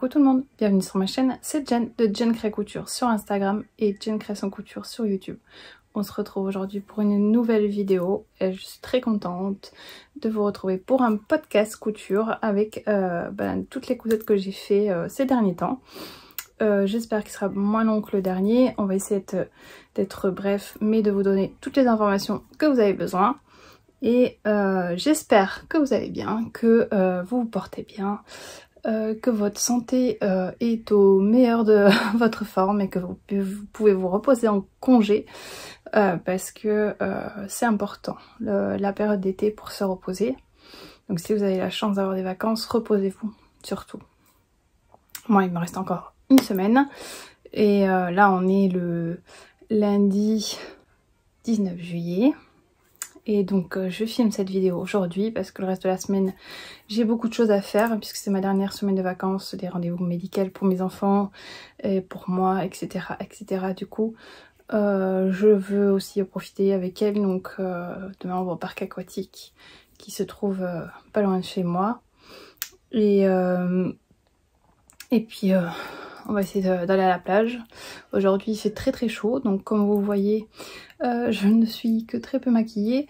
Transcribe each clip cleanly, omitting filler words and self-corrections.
tout le monde, bienvenue sur ma chaîne, c'est Jen de Jen Crée Couture sur Instagram et Jen Création Couture sur YouTube. On se retrouve aujourd'hui pour une nouvelle vidéo et je suis très contente de vous retrouver pour un podcast couture avec toutes les cousettes que j'ai fait ces derniers temps. J'espère qu'il sera moins long que le dernier, on va essayer d'être bref mais de vous donner toutes les informations que vous avez besoin. Et j'espère que vous allez bien, que vous vous portez bien, que votre santé est au meilleur de votre forme et que vous pouvez vous reposer en congé parce que c'est important, la période d'été pour se reposer. Donc si vous avez la chance d'avoir des vacances, reposez-vous surtout. Moi il me reste encore une semaine et là on est le lundi 19 juillet. Et donc je filme cette vidéo aujourd'hui parce que le reste de la semaine j'ai beaucoup de choses à faire puisque c'est ma dernière semaine de vacances, des rendez-vous médicaux pour mes enfants et pour moi, etc. etc. Du coup je veux aussi profiter avec elle, donc demain on va au parc aquatique qui se trouve pas loin de chez moi et puis on va essayer d'aller à la plage. Aujourd'hui il fait très très chaud, donc comme vous voyez je ne suis que très peu maquillée.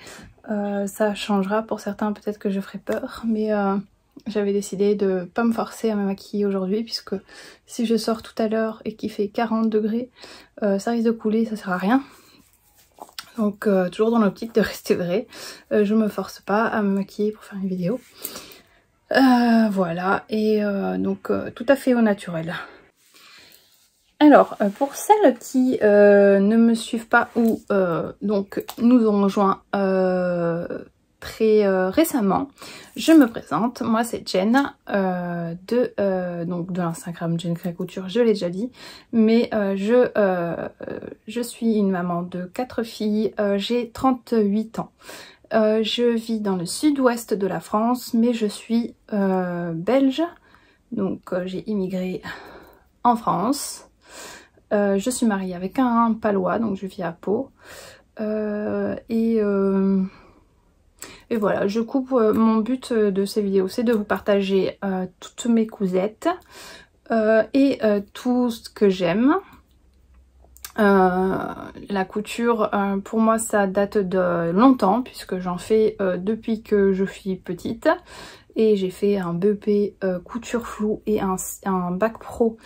Ça changera pour certains, peut-être que je ferai peur, mais j'avais décidé de ne pas me forcer à me maquiller aujourd'hui puisque si je sors tout à l'heure et qu'il fait 40 degrés, ça risque de couler, ça sert à rien. Donc toujours dans l'optique de rester vrai, je me force pas à me maquiller pour faire une vidéo. Voilà, et donc tout à fait au naturel. Alors, pour celles qui ne me suivent pas ou donc nous ont rejoint très récemment, je me présente, moi c'est Jen donc de l'Instagram Jen Crée Couture, je l'ai déjà dit, mais je suis une maman de 4 filles, j'ai 38 ans. Je vis dans le sud-ouest de la France, mais je suis belge, donc j'ai immigré en France. Je suis mariée avec un palois, donc je vis à Pau. Et voilà, je coupe. Mon but de ces vidéos, c'est de vous partager toutes mes cousettes et tout ce que j'aime. La couture, pour moi, ça date de longtemps, puisque j'en fais depuis que je suis petite. Et j'ai fait un BEP couture floue et un bac pro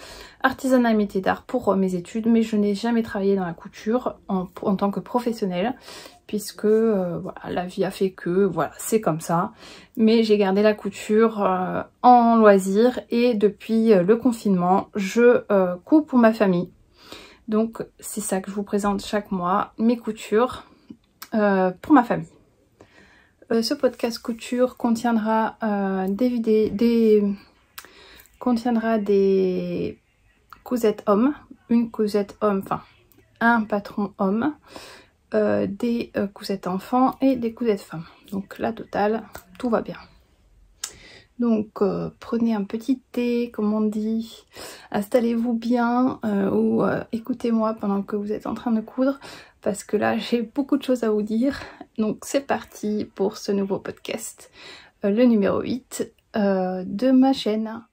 artisanat métier d'art pour mes études, mais je n'ai jamais travaillé dans la couture en tant que professionnelle puisque voilà, la vie a fait que voilà, c'est comme ça. Mais j'ai gardé la couture en loisir et depuis le confinement je couds pour ma famille. Donc c'est ça que je vous présente chaque mois, mes coutures pour ma famille. Ce podcast couture contiendra des cousettes hommes, une cousette homme, enfin un patron homme, des cousettes enfants et des cousettes femmes. Donc la totale, tout va bien. Donc prenez un petit thé, comme on dit, installez-vous bien ou écoutez-moi pendant que vous êtes en train de coudre parce que là j'ai beaucoup de choses à vous dire. Donc c'est parti pour ce nouveau podcast, le numéro 8 de ma chaîne.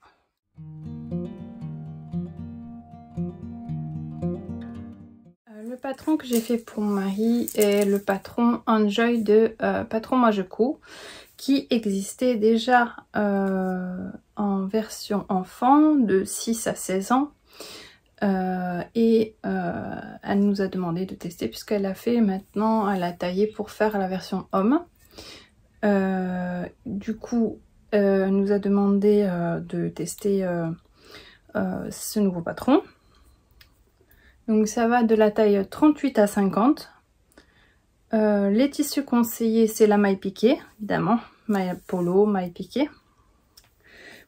Le patron que j'ai fait pour mon mari est le patron Enjoy de Patron Moi Je Couds, qui existait déjà en version enfant de 6 à 16 ans. Elle nous a demandé de tester puisqu'elle a fait maintenant, elle a taillé pour faire la version homme. Du coup, elle nous a demandé de tester ce nouveau patron. Donc ça va de la taille 38 à 50. Les tissus conseillés, c'est la maille piquée, évidemment, maille polo, maille piquée.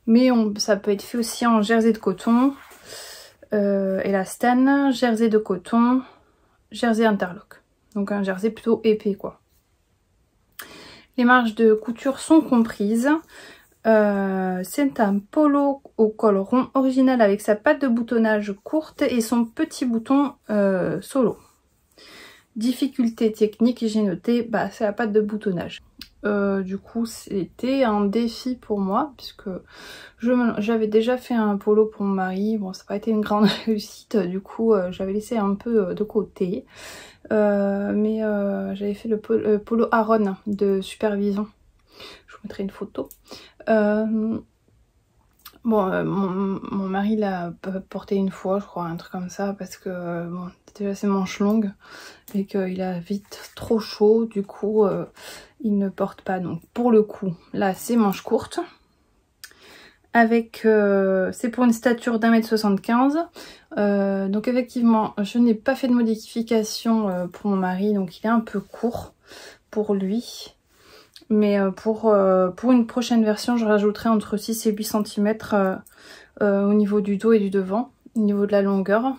Mais ça peut être fait aussi en jersey de coton, élastane, jersey de coton, jersey interlock. Donc un jersey plutôt épais quoi. Les marges de couture sont comprises. C'est un polo au col rond original avec sa patte de boutonnage courte et son petit bouton solo. Difficulté technique, j'ai noté, bah, c'est la patte de boutonnage. Du coup, c'était un défi pour moi, puisque j'avais déjà fait un polo pour mon mari. Bon, ça n'a pas été une grande réussite, du coup, j'avais laissé un peu de côté. Mais j'avais fait le polo Aron de Supervision. Je vous mettrai une photo. Bon, mon mari l'a porté une fois, je crois, un truc comme ça, parce que bon, déjà c'est manches longues et qu'il a vite trop chaud, du coup il ne porte pas. Donc pour le coup, là c'est manches courtes. Avec, c'est pour une stature d'1,75 m. Donc effectivement, je n'ai pas fait de modification pour mon mari, donc il est un peu court pour lui. Mais pour une prochaine version, je rajouterai entre 6 et 8 cm au niveau du dos et du devant, au niveau de la longueur,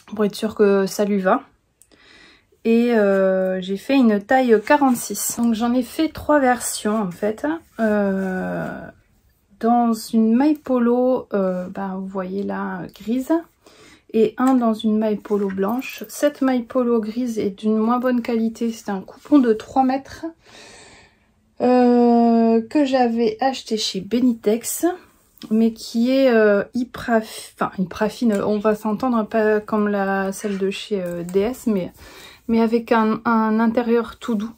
pour être sûr que ça lui va. Et j'ai fait une taille 46. Donc j'en ai fait 3 versions en fait. Dans une maille polo, bah, vous voyez là, grise. Et un dans une maille polo blanche. Cette maille polo grise est d'une moins bonne qualité. C'est un coupon de 3 mètres. Que j'avais acheté chez Benitex, mais qui est hyper fine, on va s'entendre, pas comme celle de chez DS, mais avec un intérieur tout doux.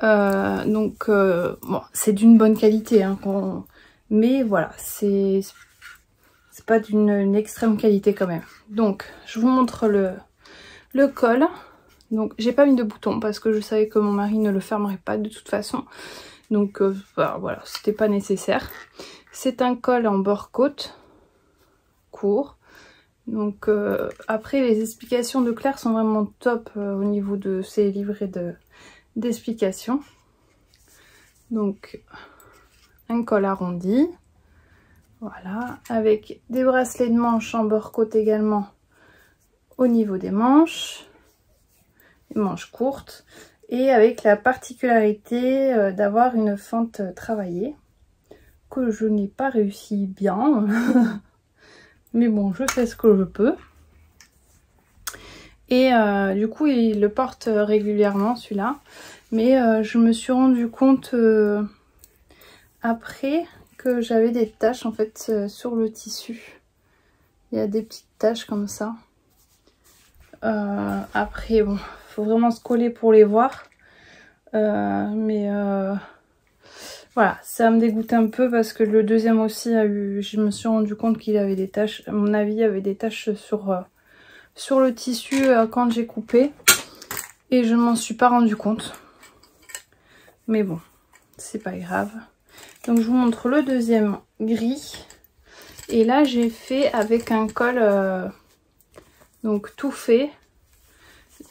Donc bon, c'est d'une bonne qualité, hein, mais voilà, c'est pas d'une extrême qualité quand même. Donc je vous montre le col. Donc j'ai pas mis de bouton parce que je savais que mon mari ne le fermerait pas de toute façon. Donc voilà, c'était pas nécessaire. C'est un col en bord-côte, court. Donc après les explications de Claire sont vraiment top au niveau de ces livrets d'explications. Donc un col arrondi. Voilà, avec des bracelets de manches en bord-côte également au niveau des manches. Manches courtes et avec la particularité d'avoir une fente travaillée que je n'ai pas réussi bien mais bon, je fais ce que je peux. Et du coup il le porte régulièrement celui-là, mais je me suis rendu compte après que j'avais des taches en fait sur le tissu. Il y a des petites taches comme ça. Après bon, faut vraiment se coller pour les voir, mais voilà, ça me dégoûte un peu parce que le deuxième aussi a eu, je me suis rendu compte qu'il avait des taches, à mon avis il y avait des taches sur le tissu quand j'ai coupé et je m'en suis pas rendu compte, mais bon, c'est pas grave. Donc je vous montre le deuxième gris, et là j'ai fait avec un col donc tout fait,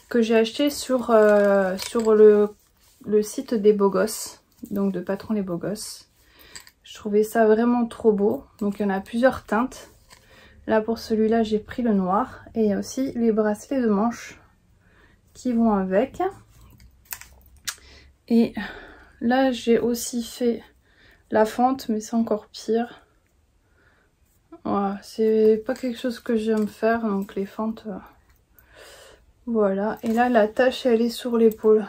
que j'ai acheté sur le site des Beaux Gosses, donc de Patron les Beaux Gosses. Je trouvais ça vraiment trop beau. Donc il y en a plusieurs teintes. Là pour celui-là j'ai pris le noir, et il y a aussi les bracelets de manches qui vont avec. Et là j'ai aussi fait la fente, mais c'est encore pire. Voilà, c'est pas quelque chose que j'aime faire, donc les fentes... Voilà, et là la tache elle est sur l'épaule.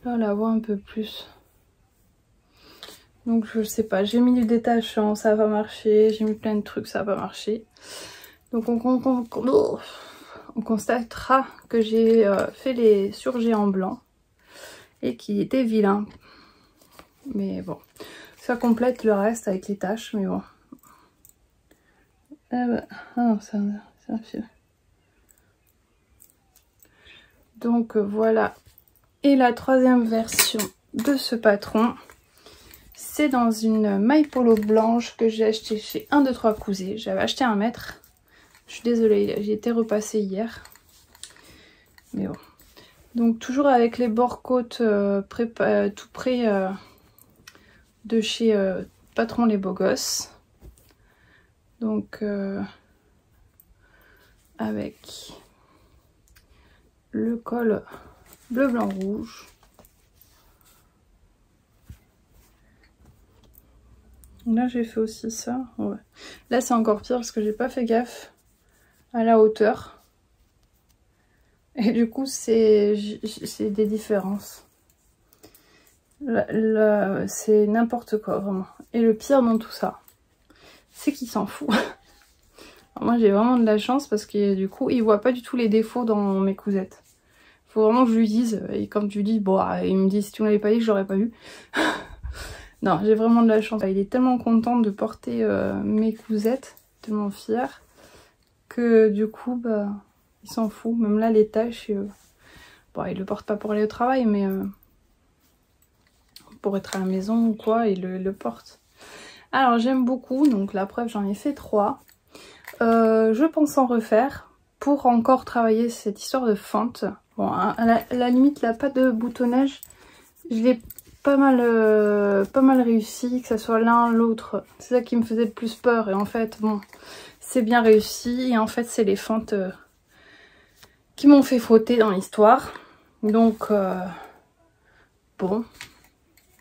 Là on la voit un peu plus. Donc je sais pas, j'ai mis du détachant, ça va marcher. J'ai mis plein de trucs, ça va marcher. Donc on constatera que j'ai fait les surgés en blanc et qu'il était vilain. Mais bon, ça complète le reste avec les taches, mais bon. Ah bah, ah non, c'est un fil. Donc voilà, et la troisième version de ce patron, c'est dans une maille polo blanche que j'ai acheté chez 1, 2, 3 Cousets. J'avais acheté 1 mètre, je suis désolée, j'ai été repassée hier, mais bon. Donc toujours avec les bords-côtes tout près de chez Patron les Beaux Gosses. Donc avec le col bleu, blanc, rouge. Là j'ai fait aussi ça. Ouais. Là c'est encore pire parce que j'ai pas fait gaffe à la hauteur. Et du coup, c'est des différences. C'est n'importe quoi, vraiment. Et le pire dans tout ça, c'est qu'il s'en fout. Alors moi, j'ai vraiment de la chance parce que du coup, il voit pas du tout les défauts dans mes cousettes. Faut vraiment que je lui dise. Et quand je lui dis, bon, il me dit, si tu m'avais pas dit, je l'aurais pas eu. Non, j'ai vraiment de la chance. Il est tellement content de porter mes cousettes, tellement fier, que du coup, bah, il s'en fout. Même là, les tâches, bon, il le porte pas pour aller au travail, mais pour être à la maison ou quoi, il le porte. Alors, j'aime beaucoup, donc la preuve, j'en ai fait 3. Je pense en refaire pour encore travailler cette histoire de fente. Bon, à la limite, la pâte de boutonnage, je l'ai pas mal réussi, que ce soit l'un l'autre. C'est ça qui me faisait le plus peur. Et en fait, bon, c'est bien réussi. Et en fait, c'est les fentes qui m'ont fait fauter dans l'histoire. Donc, bon.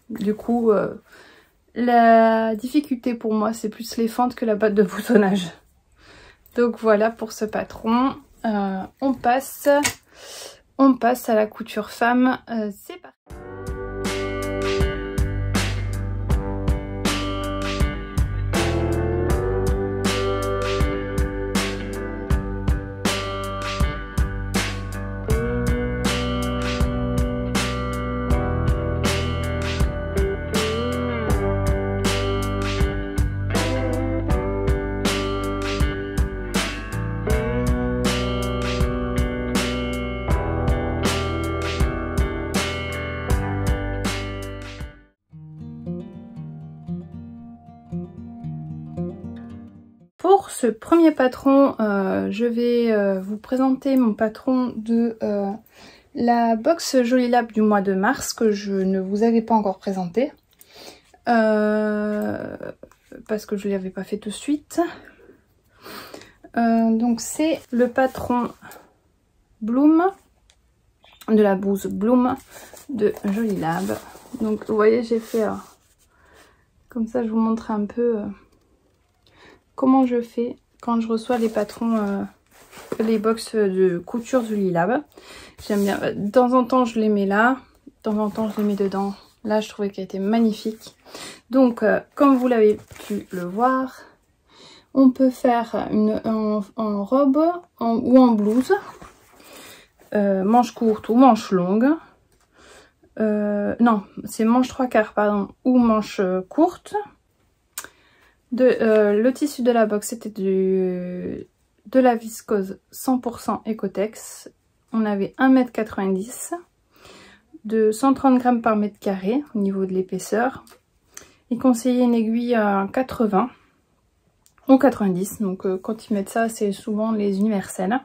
Du coup, la difficulté pour moi, c'est plus les fentes que la pâte de boutonnage. Donc voilà pour ce patron. On passe à la couture femme. C'est parti. Pour ce premier patron, je vais vous présenter mon patron de la box Jolie Lab du mois de mars que je ne vous avais pas encore présenté parce que je ne l'avais pas fait tout de suite. Donc c'est le patron Bloom, de la blouse Bloom de Jolie Lab. Donc vous voyez, j'ai fait comme ça, je vous montre un peu comment je fais quand je reçois les patrons, les box de couture Jolie Lab. J'aime bien, de temps en temps je les mets là, de temps en temps je les mets dedans. Là je trouvais qu'elle était magnifique. Donc comme vous l'avez pu le voir, on peut faire en robe ou en blouse, manche courte ou manche longue. Non, c'est manche 3/4 pardon, ou manche courte. Le tissu de la box, c'était de la viscose 100% Ecotex. On avait 1,90 m, de 130 grammes par mètre carré au niveau de l'épaisseur. Il conseillait une aiguille à 80 ou 90, donc quand ils mettent ça, c'est souvent les universels.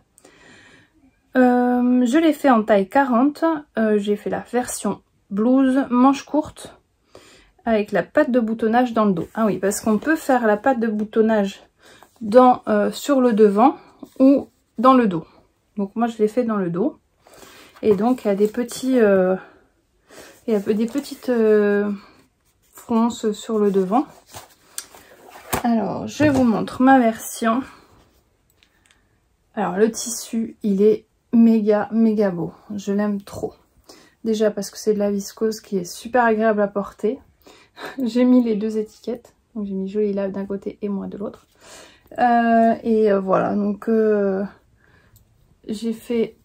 Je l'ai fait en taille 40, j'ai fait la version blouse, manche courte, avec la patte de boutonnage dans le dos. Ah oui, parce qu'on peut faire la patte de boutonnage sur le devant ou dans le dos. Donc moi je l'ai fait dans le dos. Et donc il y a des petits, des petites fronces sur le devant. Alors je vous montre ma version. Alors le tissu, il est méga beau. Je l'aime trop. Déjà parce que c'est de la viscose qui est super agréable à porter. J'ai mis les deux étiquettes. Donc j'ai mis Jolie Lab d'un côté et moi de l'autre. Voilà, donc j'ai fait,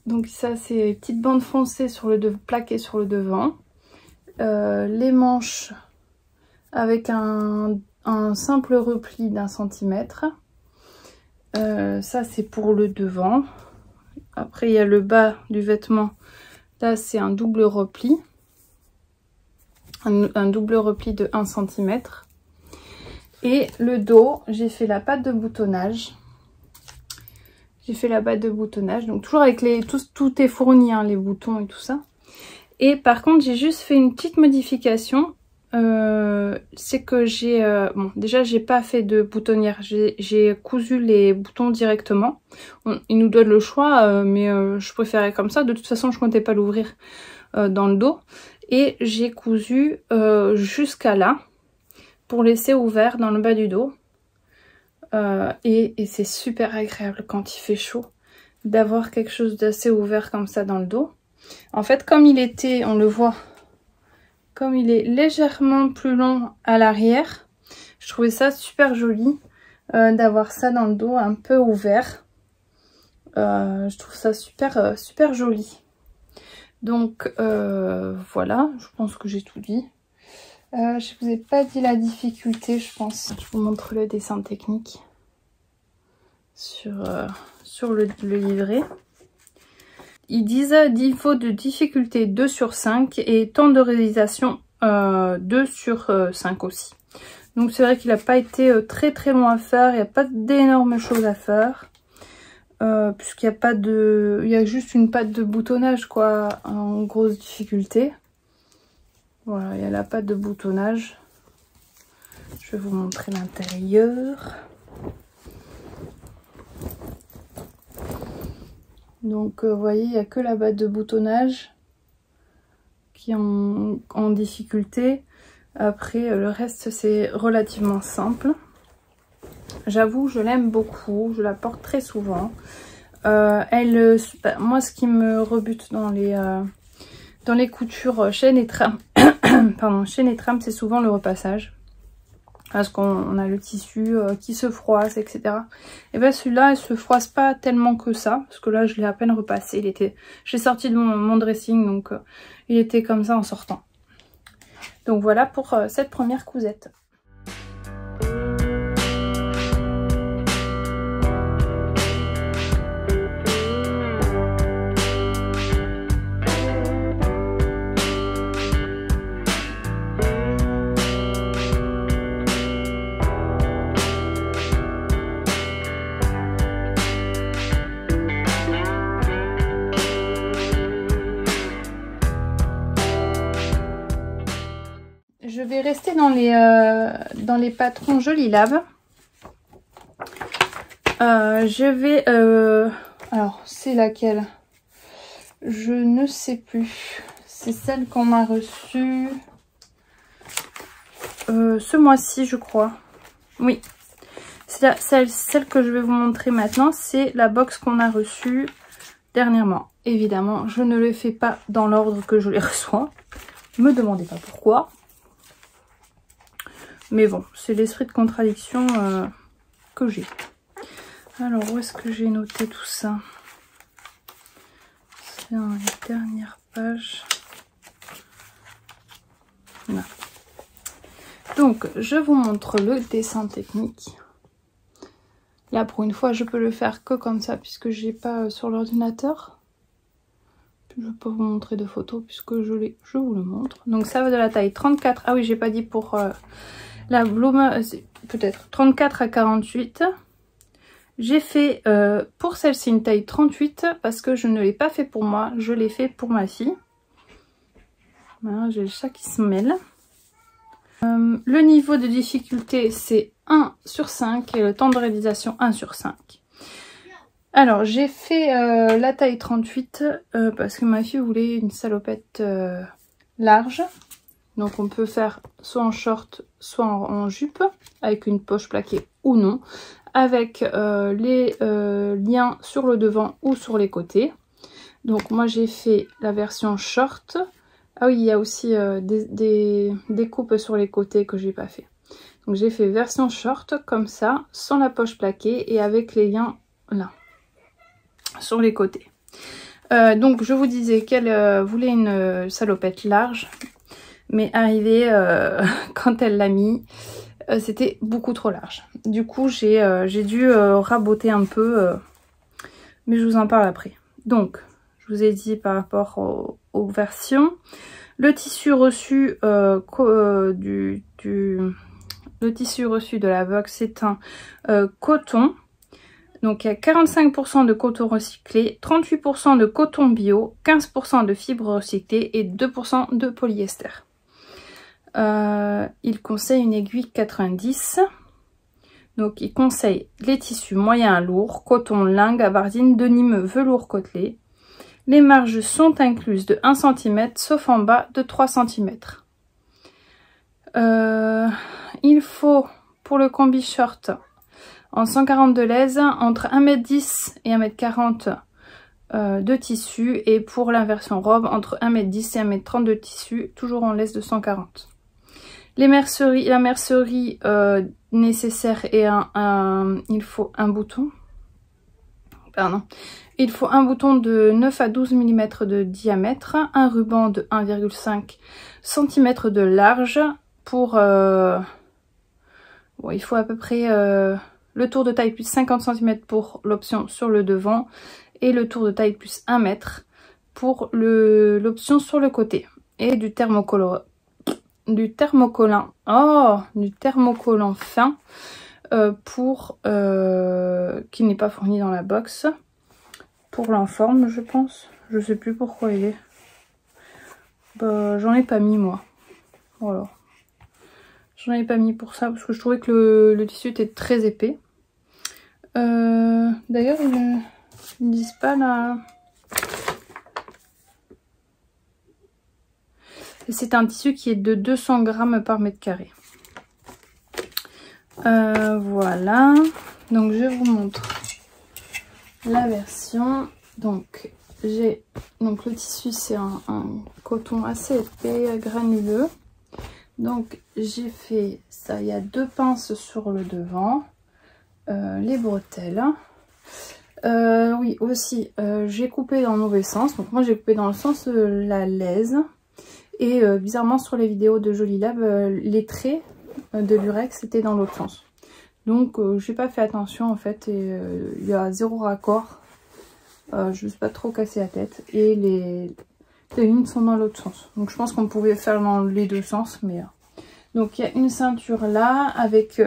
donc ça c'est une petite bande foncée sur plaquée sur le devant, les manches avec un simple repli d'1 centimètre. Ça c'est pour le devant. Après il y a le bas du vêtement, là c'est un double repli, un double repli de 1 cm. Et le dos, j'ai fait la patte de boutonnage. Donc toujours avec tout est fourni, hein, les boutons et tout ça. Et par contre, j'ai juste fait une petite modification. C'est que j'ai... bon, déjà, j'ai pas fait de boutonnière. J'ai cousu les boutons directement. Il nous donne le choix, mais je préférais comme ça. De toute façon, je comptais pas l'ouvrir dans le dos. Et j'ai cousu jusqu'à là, pour laisser ouvert dans le bas du dos. Et c'est super agréable quand il fait chaud. d'avoir quelque chose d'assez ouvert comme ça dans le dos. En fait, comme il était, on le voit, comme il est légèrement plus long à l'arrière, je trouvais ça super joli d'avoir ça dans le dos un peu ouvert. Je trouve ça super, super joli. Donc voilà, je pense que j'ai tout dit. Je vous ai pas dit la difficulté, je pense. Je vous montre le dessin technique sur le livret. Ils disent niveau de difficulté 2 sur 5 et temps de réalisation 2 sur 5 aussi. Donc c'est vrai qu'il n'a pas été très long à faire, il n'y a pas d'énormes choses à faire. Puisqu'il n'y a pas de... Il y a juste une patte de boutonnage quoi, en grosse difficulté. Voilà, il y a la patte de boutonnage. Je vais vous montrer l'intérieur. Donc vous voyez, il n'y a que la patte de boutonnage qui est en difficulté. Après, le reste, c'est relativement simple. J'avoue, je l'aime beaucoup. Je la porte très souvent. Moi, ce qui me rebute dans les coutures chaîne et trame, pardon, chaîne et trame, c'est souvent le repassage. Parce qu'on a le tissu qui se froisse, etc. Et bien celui-là, il se froisse pas tellement que ça. Parce que là, je l'ai à peine repassé. J'ai sorti de mon dressing, donc il était comme ça en sortant. Donc voilà pour cette première cousette. Je vais rester dans les patrons Joli Lab. Je vais... alors, c'est laquelle? Je ne sais plus. C'est celle qu'on m'a reçue ce mois-ci, je crois. Oui. Celle que je vais vous montrer maintenant, c'est la box qu'on a reçue dernièrement. Évidemment, je ne les fais pas dans l'ordre que je les reçois. Ne me demandez pas pourquoi. Mais bon, c'est l'esprit de contradiction que j'ai. Alors, où est-ce que j'ai noté tout ça? C'est dans les dernières pages. Là. Donc, je vous montre le dessin technique. Là, pour une fois, je peux le faire que comme ça, puisque je n'ai pas sur l'ordinateur. Je peux vous montrer de photos, puisque je vous le montre. Donc, ça va de la taille 34. Ah oui, j'ai pas dit pour... la Bloom, peut-être 34 à 48. J'ai fait pour celle-ci une taille 38 parce que je ne l'ai pas fait pour moi, je l'ai fait pour ma fille. Voilà, j'ai le chat qui se mêle. Le niveau de difficulté c'est 1 sur 5 et le temps de réalisation 1 sur 5. Alors j'ai fait la taille 38 parce que ma fille voulait une salopette large. Donc on peut faire soit en short, soit en jupe, avec une poche plaquée ou non, avec les liens sur le devant ou sur les côtés. Donc moi j'ai fait la version short. Ah oui, il y a aussi des coupes sur les côtés que j'ai pas fait. Donc j'ai fait version short comme ça, sans la poche plaquée et avec les liens là, sur les côtés. Donc je vous disais qu'elle voulait une salopette large. Mais arrivé quand elle l'a mis, c'était beaucoup trop large. Du coup, j'ai dû raboter un peu, mais je vous en parle après. Donc, je vous ai dit par rapport aux versions. Le tissu reçu le tissu reçu de la box, c'est un coton. Donc, il y a 45% de coton recyclé, 38% de coton bio, 15% de fibres recyclées et 2% de polyester. Il conseille une aiguille 90. Donc il conseille les tissus moyens à lourds, coton, lin, gabardine, denim, velours côtelé. Les marges sont incluses de 1 cm sauf en bas de 3 cm. Il faut pour le combi short en 140 de l'aise entre 1m10 et 1m40 de tissu, et pour la version robe entre 1,10 m et 1,30 m de tissu, toujours en laisse de 140. La mercerie nécessaire est il faut un bouton. Pardon. Il faut un bouton de 9 à 12 mm de diamètre, un ruban de 1,5 cm de large pour... bon, il faut à peu près le tour de taille plus 50 cm pour l'option sur le devant et le tour de taille plus 1 mètre pour l'option sur le côté. Et du thermocollant fin qui n'est pas fourni dans la box. Pour l'informe, je pense. Je sais plus pourquoi il est. Bah, j'en ai pas mis moi. Voilà. J'en ai pas mis pour ça parce que je trouvais que le tissu était très épais. D'ailleurs, ils ne disent pas là. C'est un tissu qui est de 200 grammes par mètre carré. Voilà. Donc je vous montre la version. Donc le tissu, c'est un coton assez épais, granuleux. Donc j'ai fait ça, il y a 2 pinces sur le devant, les bretelles. Oui, aussi j'ai coupé dans le mauvais sens. Donc moi j'ai coupé dans le sens de la laise. Et bizarrement sur les vidéos de Jolie Lab, les traits de l'urex étaient dans l'autre sens. Donc j'ai pas fait attention en fait, et il y a 0 raccord. Je me suis pas trop cassé la tête, et les lignes sont dans l'autre sens. Donc je pense qu'on pouvait faire dans les 2 sens, mais donc il y a une ceinture là avec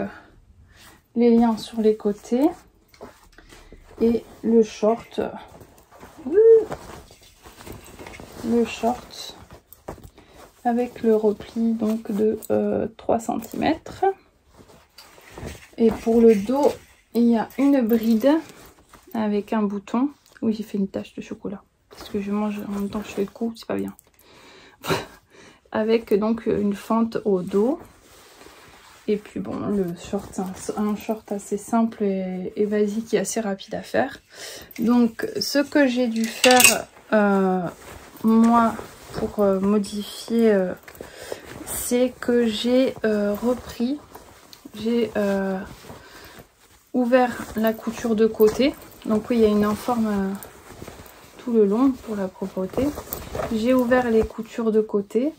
les liens sur les côtés et le short. Le short avec le repli donc de 3 cm. Et pour le dos, il y a une bride avec un bouton. Oui, j'ai fait une tache de chocolat parce que je mange en même temps que je fais le coup, c'est pas bien. Avec donc une fente au dos. Et puis bon, le short, c'est un short assez simple et basique et assez rapide à faire. Donc ce que j'ai dû faire moi pour modifier, c'est que j'ai ouvert la couture de côté. Donc oui, il y a une informe tout le long pour la propreté. J'ai ouvert les coutures de côté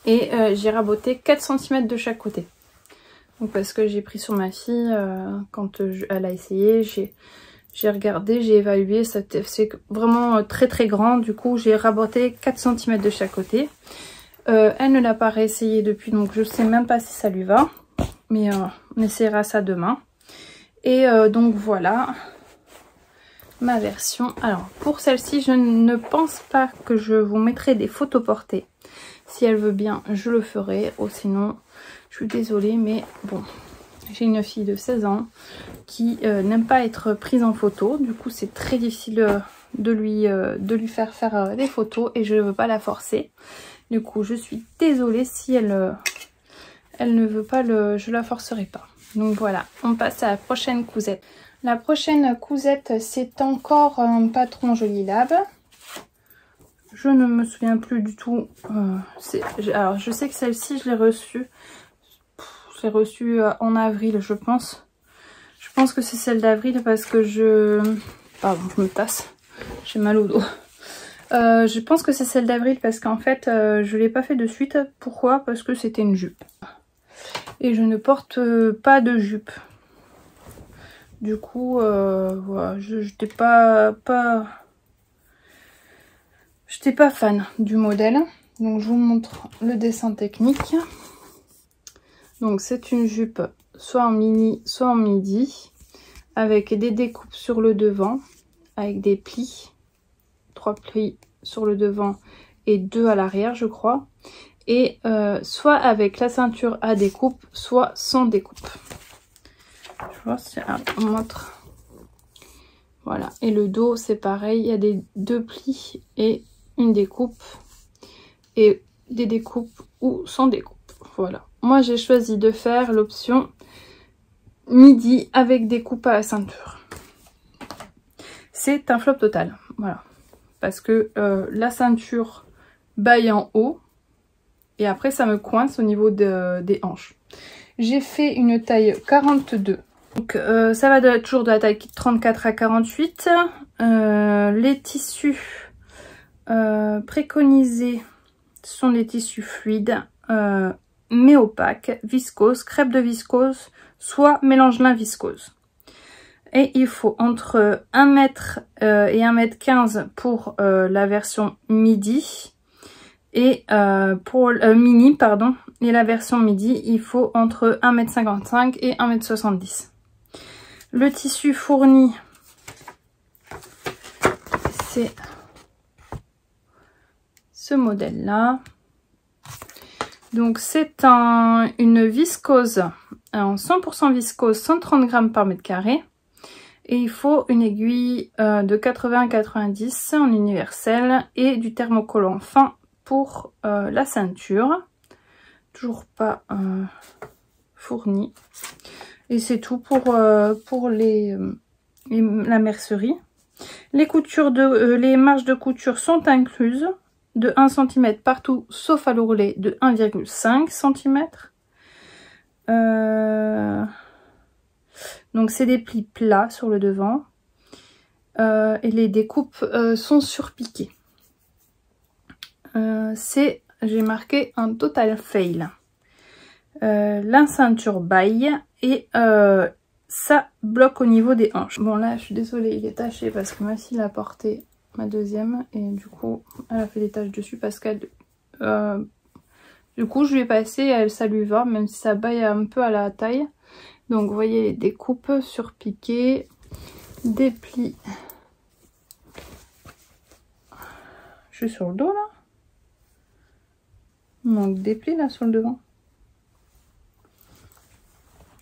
et j'ai raboté 4 cm de chaque côté. Donc parce que j'ai pris sur ma fille quand elle a essayé, j'ai regardé, j'ai évalué, c'est vraiment très très grand. Du coup j'ai raboté 4 cm de chaque côté. Elle ne l'a pas réessayé depuis, donc je sais même pas si ça lui va. Mais on essaiera ça demain. Et donc voilà ma version. Alors pour celle-ci, je ne pense pas que je vous mettrai des photos portées. Si elle veut bien, je le ferai. Ou sinon, je suis désolée, mais bon, j'ai une fille de 16 ans qui n'aime pas être prise en photo. Du coup, c'est très difficile de lui faire des photos et je ne veux pas la forcer. Du coup, je suis désolée si elle ne veut pas, je la forcerai pas. Donc voilà, on passe à la prochaine cousette. La prochaine cousette, c'est encore un patron Jolie Lab. Je ne me souviens plus du tout. Alors, je sais que celle-ci, je l'ai reçue. Je l'ai reçue en avril, je pense. Je pense que c'est celle d'avril parce que pardon, je me tasse. J'ai mal au dos. Je pense que c'est celle d'avril parce qu'en fait, je ne l'ai pas fait de suite. Pourquoi? Parce que c'était une jupe. Et je ne porte pas de jupe. Du coup, voilà, j'étais pas fan du modèle. Donc je vous montre le dessin technique. Donc c'est une jupe soit en mini, soit en midi, avec des découpes sur le devant, avec des plis, 3 plis sur le devant et 2 à l'arrière, je crois. Et soit avec la ceinture à découpe, soit sans découpe. Je vois si on montre. Voilà. Et le dos, c'est pareil. Il y a des 2 plis et une découpe. Et des découpes ou sans découpe. Voilà. Moi, j'ai choisi de faire l'option midi avec découpe à la ceinture. c'est un flop total. Voilà. Parce que la ceinture baille en haut et après ça me coince au niveau des hanches. J'ai fait une taille 42. Donc ça va toujours de la taille 34 à 48. Les tissus préconisés sont des tissus fluides mais opaques, viscose, crêpe de viscose, soit mélange lin viscose. Et il faut entre 1 m et 1 m 15 pour la version midi et pour mini pardon, et la version midi il faut entre 1 m 55 et 1 m 70. Le tissu fourni, c'est ce modèle là. Donc c'est une viscose en 100% viscose, 130 g par mètre carré. Et il faut une aiguille de 80 à 90 en universel et du thermocollant fin pour la ceinture. Toujours pas fourni. Et c'est tout pour la mercerie. Les coutures les marges de couture sont incluses de 1 cm partout sauf à l'ourlet de 1,5 cm. Donc c'est des plis plats sur le devant et les découpes sont surpiquées. J'ai marqué un total fail. La ceinture baille et ça bloque au niveau des hanches. Bon là je suis désolée, il est taché parce que ma fille a porté ma deuxième et du coup elle a fait des taches dessus parce qu'elle du coup je lui ai passé et ça lui va même si ça baille un peu à la taille. Donc vous voyez les découpes surpiquées, des plis. Je suis sur le dos là. Donc des plis là sur le devant.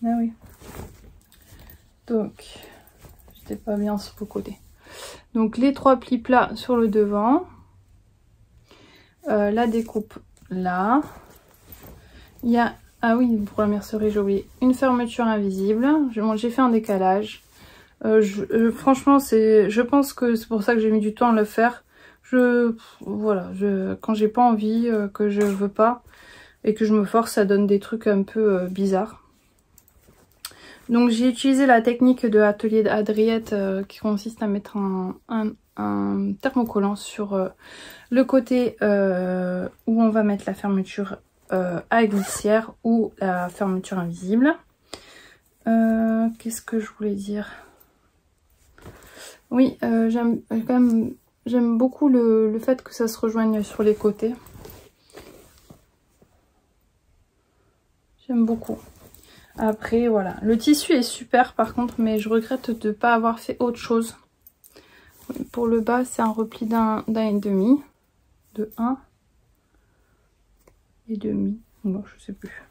Ah oui. Donc j'étais pas bien sur le côté. Donc les 3 plis plats sur le devant. La découpe là. Il y a, ah oui, pour la mercerie j'ai oublié, une fermeture invisible. J'ai fait un décalage. Franchement je pense que c'est pour ça que j'ai mis du temps à le faire. Voilà, quand j'ai pas envie, que je veux pas et que je me force, ça donne des trucs un peu bizarres. Donc j'ai utilisé la technique de l'atelier d'Adriette qui consiste à mettre un thermocollant sur le côté où on va mettre la fermeture à glissière ou la fermeture invisible. Qu'est-ce que je voulais dire? Oui, j'aime beaucoup le fait que ça se rejoigne sur les côtés. J'aime beaucoup. Après voilà, le tissu est super par contre, mais je regrette de ne pas avoir fait autre chose. Pour le bas c'est un repli d'un et demi, de 1 et demi, bon je sais plus.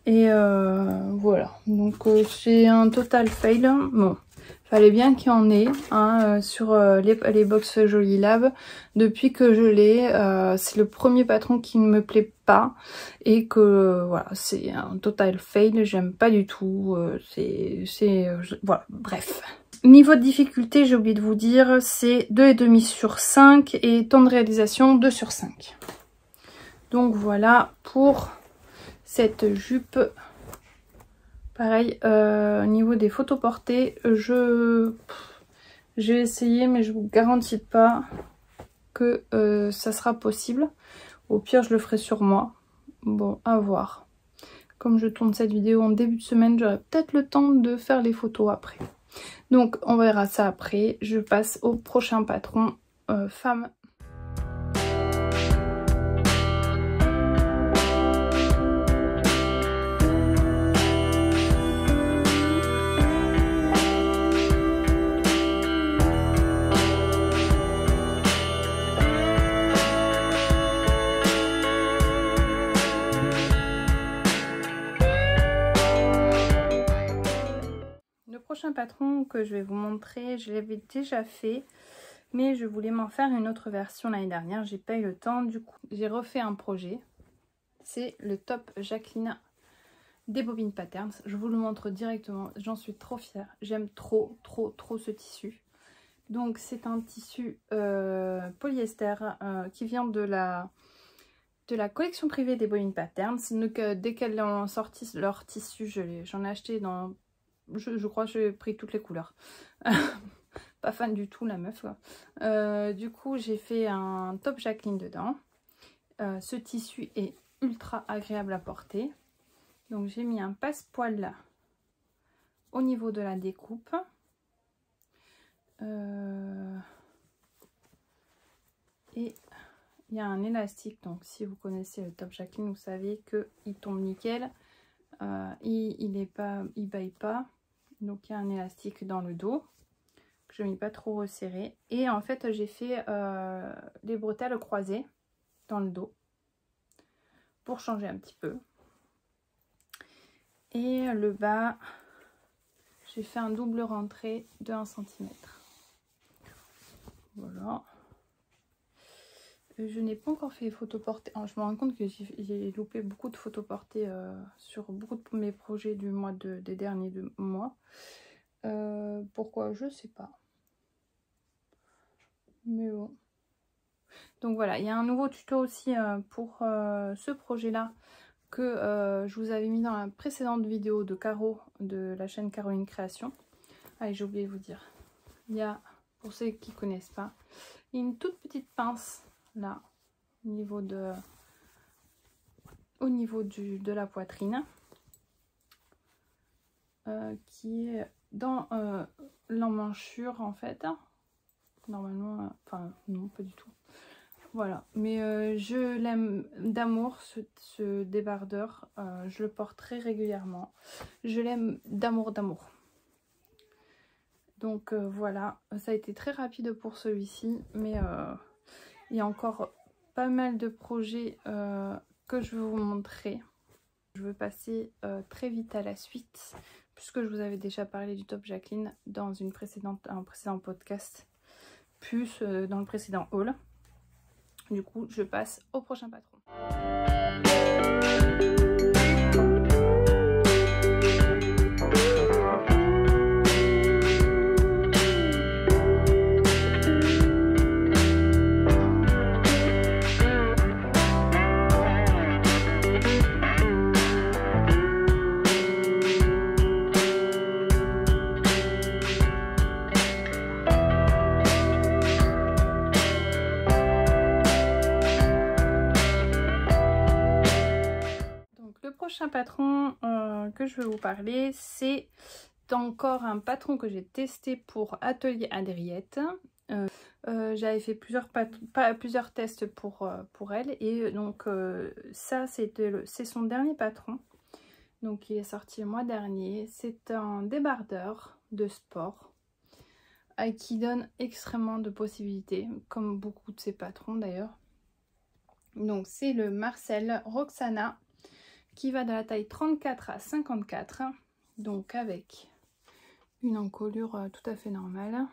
Et voilà, donc c'est un total fail. Bon, fallait bien qu'il y en ait sur les box Jolie Lab. Depuis que je l'ai, c'est le premier patron qui ne me plaît pas et que voilà, c'est un total fail. J'aime pas du tout. Voilà, bref. Niveau de difficulté, j'ai oublié de vous dire, c'est 2,5 sur 5 et temps de réalisation 2 sur 5. Donc voilà pour cette jupe. Pareil, au niveau des photos portées, j'ai essayé mais je vous garantis pas que ça sera possible. Au pire je le ferai sur moi. Bon, à voir. Comme je tourne cette vidéo en début de semaine, j'aurai peut-être le temps de faire les photos après. Donc on verra ça après. Je passe au prochain patron femme. Prochain patron que je vais vous montrer, je l'avais déjà fait mais je voulais m'en faire une autre version l'année dernière, j'ai pas eu le temps, du coup j'ai refait un projet. C'est le top Jacqueline des bobines Patterns. Je vous le montre directement, j'en suis trop fière. J'aime trop ce tissu. Donc c'est un tissu polyester qui vient de la collection privée des bobines Patterns. Donc, dès qu'elles ont sorti leur tissu, j'en ai acheté dans... Je crois que j'ai pris toutes les couleurs. Pas fan du tout la meuf. Du coup j'ai fait un top Jacqueline dedans. Ce tissu est ultra agréable à porter. Donc j'ai mis un passe-poil là au niveau de la découpe. Et il y a un élastique, donc si vous connaissez le top Jacqueline, vous savez qu'il tombe nickel. Il baille pas. Donc il y a un élastique dans le dos que je n'ai pas trop resserré. Et en fait j'ai fait les bretelles croisées dans le dos pour changer un petit peu. Et le bas, j'ai fait un double rentré de 1 cm. Voilà. Je n'ai pas encore fait les photos portées. Je me rends compte que j'ai loupé beaucoup de photos portées sur beaucoup de mes projets des derniers mois. Pourquoi? Je sais pas. Mais bon. Donc voilà, il y a un nouveau tuto aussi pour ce projet-là que je vous avais mis dans la précédente vidéo de Caro de la chaîne Caroline Création. Allez, j'ai oublié de vous dire. Il y a, pour ceux qui ne connaissent pas, une toute petite pince là au niveau de la poitrine qui est dans l'emmanchure en fait. Normalement, enfin non, pas du tout. Voilà, mais je l'aime d'amour ce débardeur, je le porte très régulièrement, je l'aime d'amour. Donc voilà, ça a été très rapide pour celui-ci, mais il y a encore pas mal de projets que je vais vous montrer. Je veux passer très vite à la suite, puisque je vous avais déjà parlé du top Jacqueline dans un précédent podcast, plus dans le précédent haul. Du coup, je passe au prochain patron. Patron que je vais vous parler, c'est encore un patron que j'ai testé pour Atelier Adriette. J'avais fait plusieurs tests pour elle, et donc ça c'est son dernier patron, donc il est sorti le mois dernier. C'est un débardeur de sport qui donne extrêmement de possibilités, comme beaucoup de ses patrons d'ailleurs. Donc c'est le Marcel Roxana, qui va de la taille 34 à 54, donc avec une encolure tout à fait normale.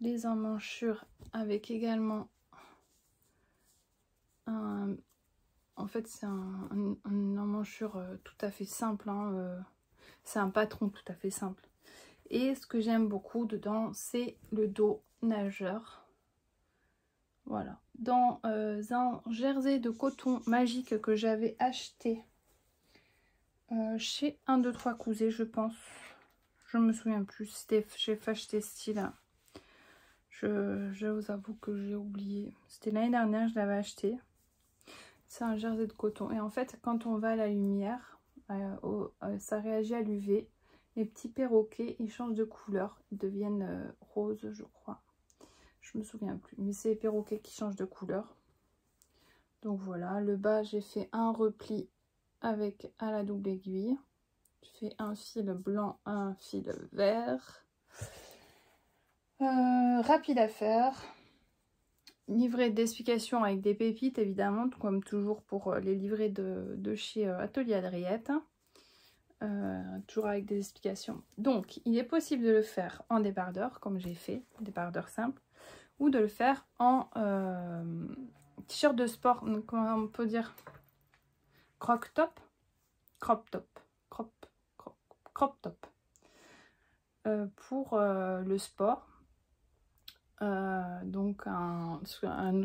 Les emmanchures avec également en fait c'est un emmanchure tout à fait simple, hein, c'est un patron tout à fait simple. Et ce que j'aime beaucoup dedans, c'est le dos nageur. Voilà, dans un jersey de coton magique que j'avais acheté chez 1, 2, 3 Cousets, je pense. Je me souviens plus, j'ai acheté ce style. Je vous avoue que j'ai oublié. C'était l'année dernière, je l'avais acheté. C'est un jersey de coton. Et en fait, quand on va à la lumière, ça réagit à l'UV. Les petits perroquets, ils changent de couleur. Ils deviennent roses, je crois. Je me souviens plus, mais c'est les perroquets qui changent de couleur. Donc voilà, le bas, j'ai fait un repli avec à la double aiguille. Je fais un fil blanc, un fil vert. Rapide à faire. Livret d'explications avec des pépites, évidemment, comme toujours pour les livrets de chez Atelier Adriette. Toujours avec des explications. Donc, il est possible de le faire en débardeur, comme j'ai fait, débardeur simple, ou de le faire en t-shirt de sport, comment on peut dire, croc-top, crop top. Crop top. Pour le sport. Donc un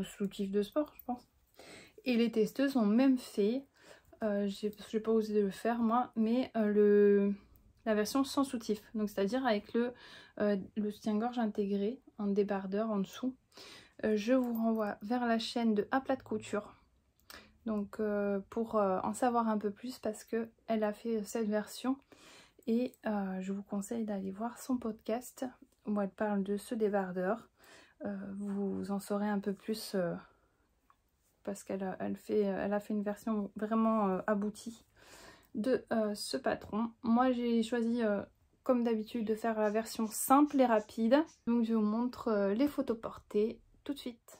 soutif de sport, je pense. Et les testeuses ont même fait, j'ai pas osé le faire moi, mais la version sans soutif. Donc c'est-à-dire avec le soutien-gorge intégré, en débardeur en dessous. Je vous renvoie vers la chaîne de À Plat de Couture. Donc pour en savoir un peu plus parce que elle a fait cette version. Et je vous conseille d'aller voir son podcast où elle parle de ce débardeur. Vous en saurez un peu plus parce qu'elle a fait une version vraiment aboutie de ce patron. Moi j'ai choisi comme d'habitude de faire la version simple et rapide. Donc je vous montre les photos portées tout de suite.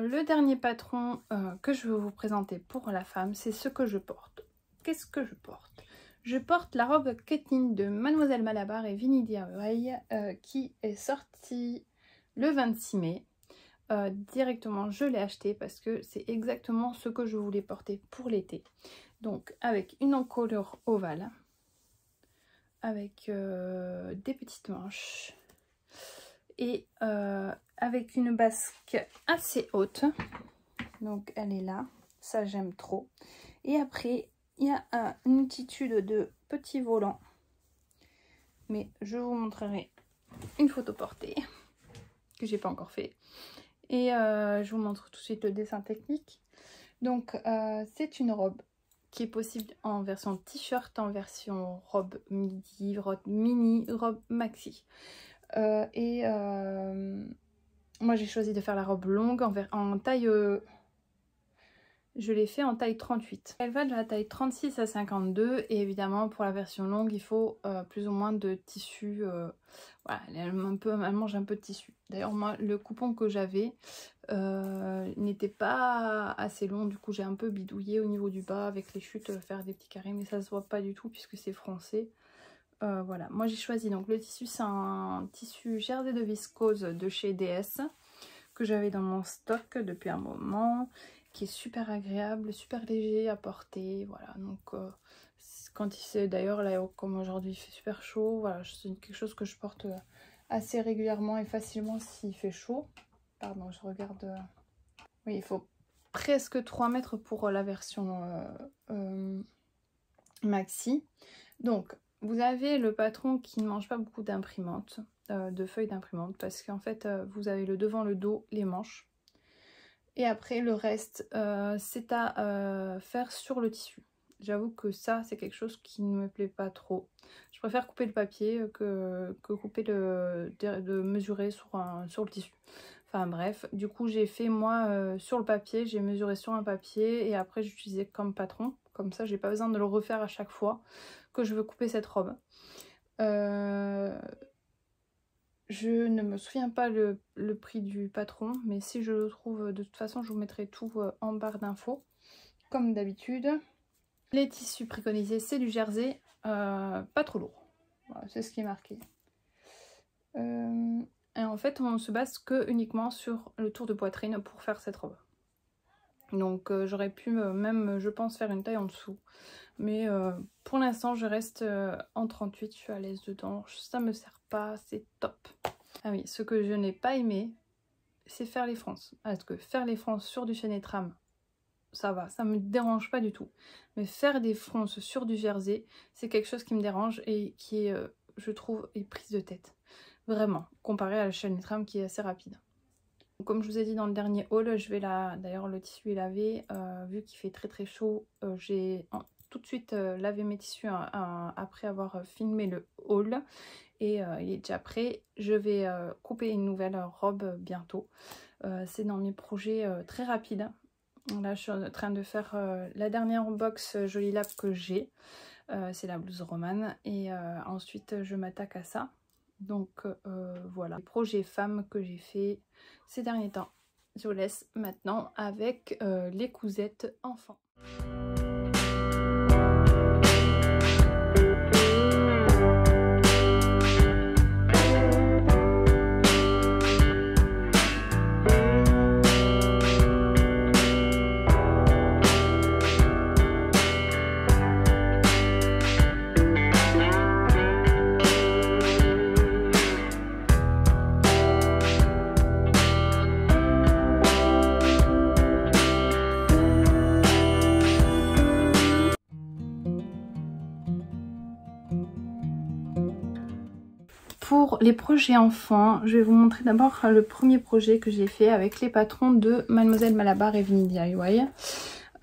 Le dernier patron que je vais vous présenter pour la femme, c'est ce que je porte. Qu'est-ce que je porte? Je porte la robe Kathleen de Mademoiselle Malabar et Vinny DIY qui est sortie le 26 mai. Directement, je l'ai acheté parce que c'est exactement ce que je voulais porter pour l'été. Donc avec une encolure ovale, avec des petites manches et avec une basque assez haute. Donc elle est là, ça j'aime trop. Et après il y a une multitude de petits volants, mais je vous montrerai une photo portée que j'ai pas encore fait. Et je vous montre tout de suite le dessin technique. Donc c'est une robe qui est possible en version t-shirt, en version robe midi, robe mini, robe maxi. Moi j'ai choisi de faire la robe longue en taille, je l'ai fait en taille 38. Elle va de la taille 36 à 52 et évidemment pour la version longue il faut plus ou moins de tissu, voilà, elle mange un peu de tissu. D'ailleurs moi le coupon que j'avais n'était pas assez long, du coup j'ai un peu bidouillé au niveau du bas avec les chutes, faire des petits carrés, mais ça se voit pas du tout puisque c'est français. Voilà, moi j'ai choisi donc le tissu, c'est un tissu jersey de viscose de chez DS que j'avais dans mon stock depuis un moment, qui est super agréable, super léger à porter. Voilà, donc quand il s'est d'ailleurs là comme aujourd'hui il fait super chaud, voilà, c'est quelque chose que je porte assez régulièrement et facilement s'il fait chaud. Pardon, je regarde. Oui, il faut presque 3 mètres pour la version maxi. Donc vous avez le patron qui ne mange pas beaucoup d'imprimantes, de feuilles d'imprimante, parce qu'en fait vous avez le devant, le dos, les manches. Et après le reste c'est à faire sur le tissu. J'avoue que ça c'est quelque chose qui ne me plaît pas trop. Je préfère couper le papier que couper de mesurer sur le tissu. Enfin bref, du coup j'ai fait moi sur le papier, j'ai mesuré sur un papier et après j'ai utilisé comme patron. Comme ça j'ai pas besoin de le refaire à chaque fois que je veux couper cette robe. Je ne me souviens pas le prix du patron, mais si je le trouve, de toute façon, je vous mettrai tout en barre d'infos, comme d'habitude. Les tissus préconisés, c'est du jersey, pas trop lourd. Voilà, c'est ce qui est marqué. Et en fait, on se base que uniquement sur le tour de poitrine pour faire cette robe. Donc j'aurais pu même, je pense, faire une taille en dessous. Mais pour l'instant, je reste en 38, je suis à l'aise dedans. Ça me sert pas, c'est top. Ah oui, ce que je n'ai pas aimé, c'est faire les fronces. Parce que faire les fronces sur du Fenetram, ça va, ça me dérange pas du tout. Mais faire des fronces sur du jersey, c'est quelque chose qui me dérange et qui est, je trouve, est prise de tête. Vraiment, comparé à la Fenetram qui est assez rapide. Comme je vous ai dit dans le dernier haul, je vais d'ailleurs le tissu est lavé, vu qu'il fait très très chaud, j'ai tout de suite lavé mes tissus après avoir filmé le haul et il est déjà prêt. Je vais couper une nouvelle robe bientôt, c'est dans mes projets très rapides, Là, je suis en train de faire la dernière box Jolie Lab que j'ai. C'est la blouse romane. Et ensuite, je m'attaque à ça. Donc, voilà. Les projets femmes que j'ai fait ces derniers temps. Je vous laisse maintenant avec les cousettes enfants. Pour les projets enfants, je vais vous montrer d'abord le premier projet que j'ai fait avec les patrons de Mademoiselle Malabar et Vinny DIY.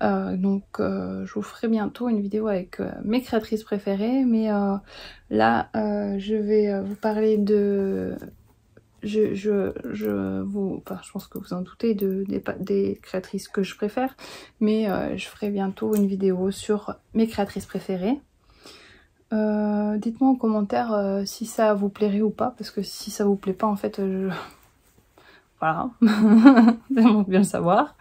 Je vous ferai bientôt une vidéo avec mes créatrices préférées, mais là je vais vous parler de... je pense que vous en doutez des créatrices que je préfère, mais je ferai bientôt une vidéo sur mes créatrices préférées. Dites-moi en commentaire si ça vous plairait ou pas, parce que si ça vous plaît pas, en fait, voilà, j'aimerais bien le savoir.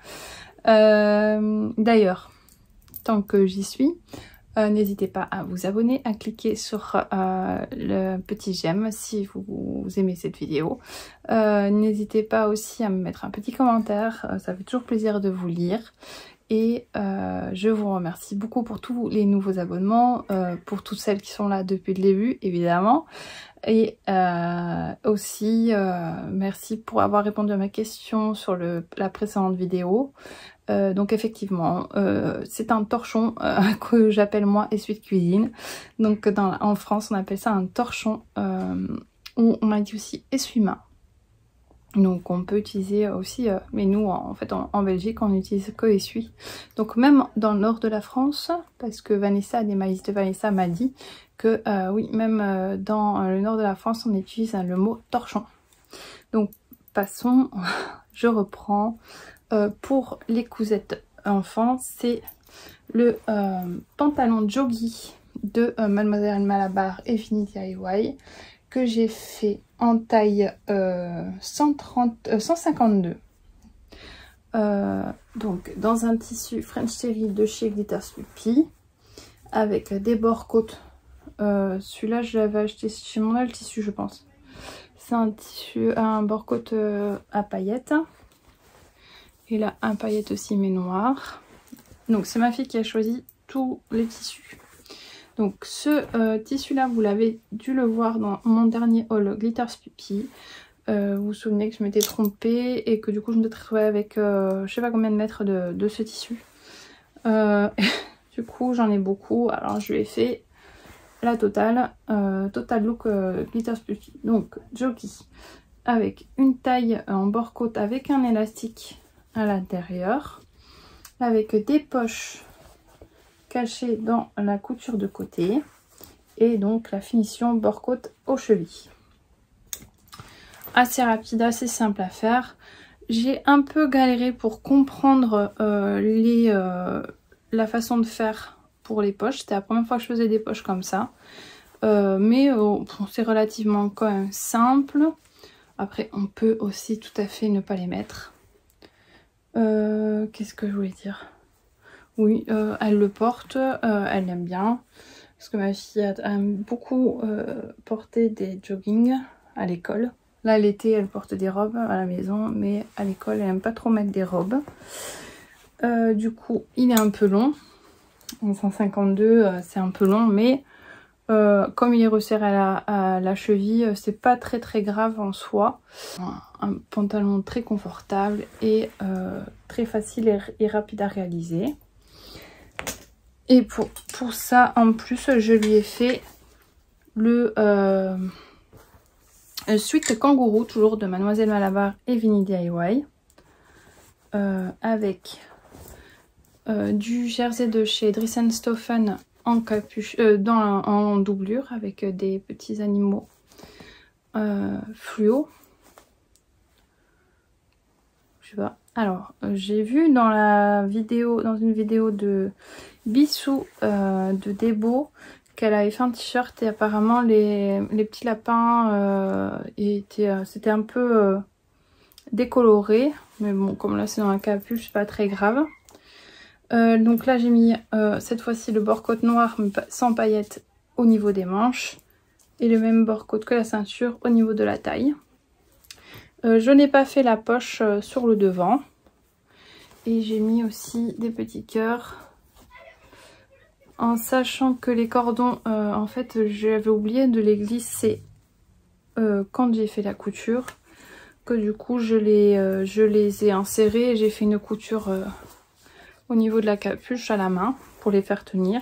D'ailleurs, tant que j'y suis, n'hésitez pas à vous abonner, à cliquer sur le petit j'aime si vous aimez cette vidéo. N'hésitez pas aussi à me mettre un petit commentaire, ça fait toujours plaisir de vous lire. Et je vous remercie beaucoup pour tous les nouveaux abonnements, pour toutes celles qui sont là depuis le début, évidemment. Et aussi, merci pour avoir répondu à ma question sur la précédente vidéo. Donc effectivement, c'est un torchon que j'appelle moi essuie de cuisine. Donc en France, on appelle ça un torchon, ou on a dit aussi essuie-main. Donc on peut utiliser aussi, mais nous en fait en Belgique on n'utilise que essuie. Donc même dans le nord de la France, parce que Vanessa, des maïs de Vanessa m'a dit que oui, même dans le nord de la France on utilise le mot torchon. Donc passons, je reprends. Pour les cousettes enfants, c'est le pantalon joggy de Mademoiselle Malabar et Vinny DIY que j'ai fait en taille 152. Donc dans un tissu French Terry de chez Glitter Slippy avec des bords côtes. Celui-là je l'avais acheté chez mon le tissu, je pense. C'est un tissu, un bord côte à paillettes. Et là un paillette aussi mais noir. Donc c'est ma fille qui a choisi tous les tissus. Donc ce tissu-là, vous l'avez dû le voir dans mon dernier haul Glitter Slippy. Vous vous souvenez que je m'étais trompée et que du coup je me suis retrouvée avec je sais pas combien de mètres de ce tissu. Du coup j'en ai beaucoup. Alors je lui ai fait la totale. Total look Glitter Slippy. Donc jockey avec une taille en bord côte avec un élastique à l'intérieur. Avec des poches cachée dans la couture de côté et donc la finition bord côte aux chevilles. Assez rapide, assez simple à faire. J'ai un peu galéré pour comprendre la façon de faire pour les poches. C'était la première fois que je faisais des poches comme ça, mais c'est relativement quand même simple. Après on peut aussi tout à fait ne pas les mettre. Qu'est-ce que je voulais dire? Oui, elle le porte, elle l'aime bien. Parce que ma fille aime beaucoup porter des joggings à l'école. Là, l'été, elle porte des robes à la maison, mais à l'école, elle n'aime pas trop mettre des robes. Du coup, il est un peu long. En 152, c'est un peu long, mais comme il est resserré à la cheville, c'est pas très grave en soi. Un pantalon très confortable et très facile et rapide à réaliser. Et pour ça, en plus, je lui ai fait le sweat kangourou, toujours de Mademoiselle Malabar et Vinny DIY. Avec du jersey de chez Dressenstoffen en capuche, en doublure, avec des petits animaux fluo. tu vois. Alors, j'ai vu dans une vidéo de Bissou de Debo qu'elle avait fait un t-shirt et apparemment les petits lapins c'était un peu décoloré. Mais bon, comme là c'est dans la capuche, c'est pas très grave. Donc là j'ai mis cette fois-ci le bord-côte noir mais sans paillettes au niveau des manches. Et le même bord-côte que la ceinture au niveau de la taille. Je n'ai pas fait la poche sur le devant. Et j'ai mis aussi des petits cœurs. En sachant que les cordons, en fait, j'avais oublié de les glisser quand j'ai fait la couture. Que du coup, je les ai insérés et j'ai fait une couture au niveau de la capuche à la main pour les faire tenir.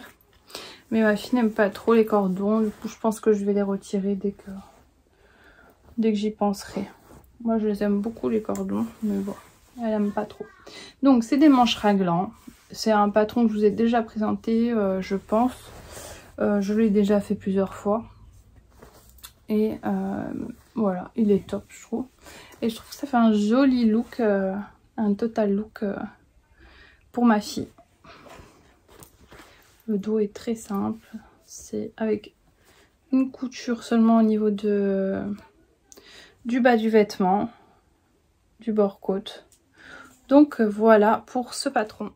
Mais ma fille n'aime pas trop les cordons. Du coup, je pense que je vais les retirer dès que j'y penserai. Moi, je les aime beaucoup les cordons. Mais bon, elle n'aime pas trop. Donc, c'est des manches raglans. C'est un patron que je vous ai déjà présenté, je pense. Je l'ai déjà fait plusieurs fois. Et voilà, il est top, je trouve. Et je trouve que ça fait un joli look, un total look pour ma fille. Le dos est très simple. C'est avec une couture seulement au niveau du bas du vêtement, du bord-côte. Donc voilà pour ce patron.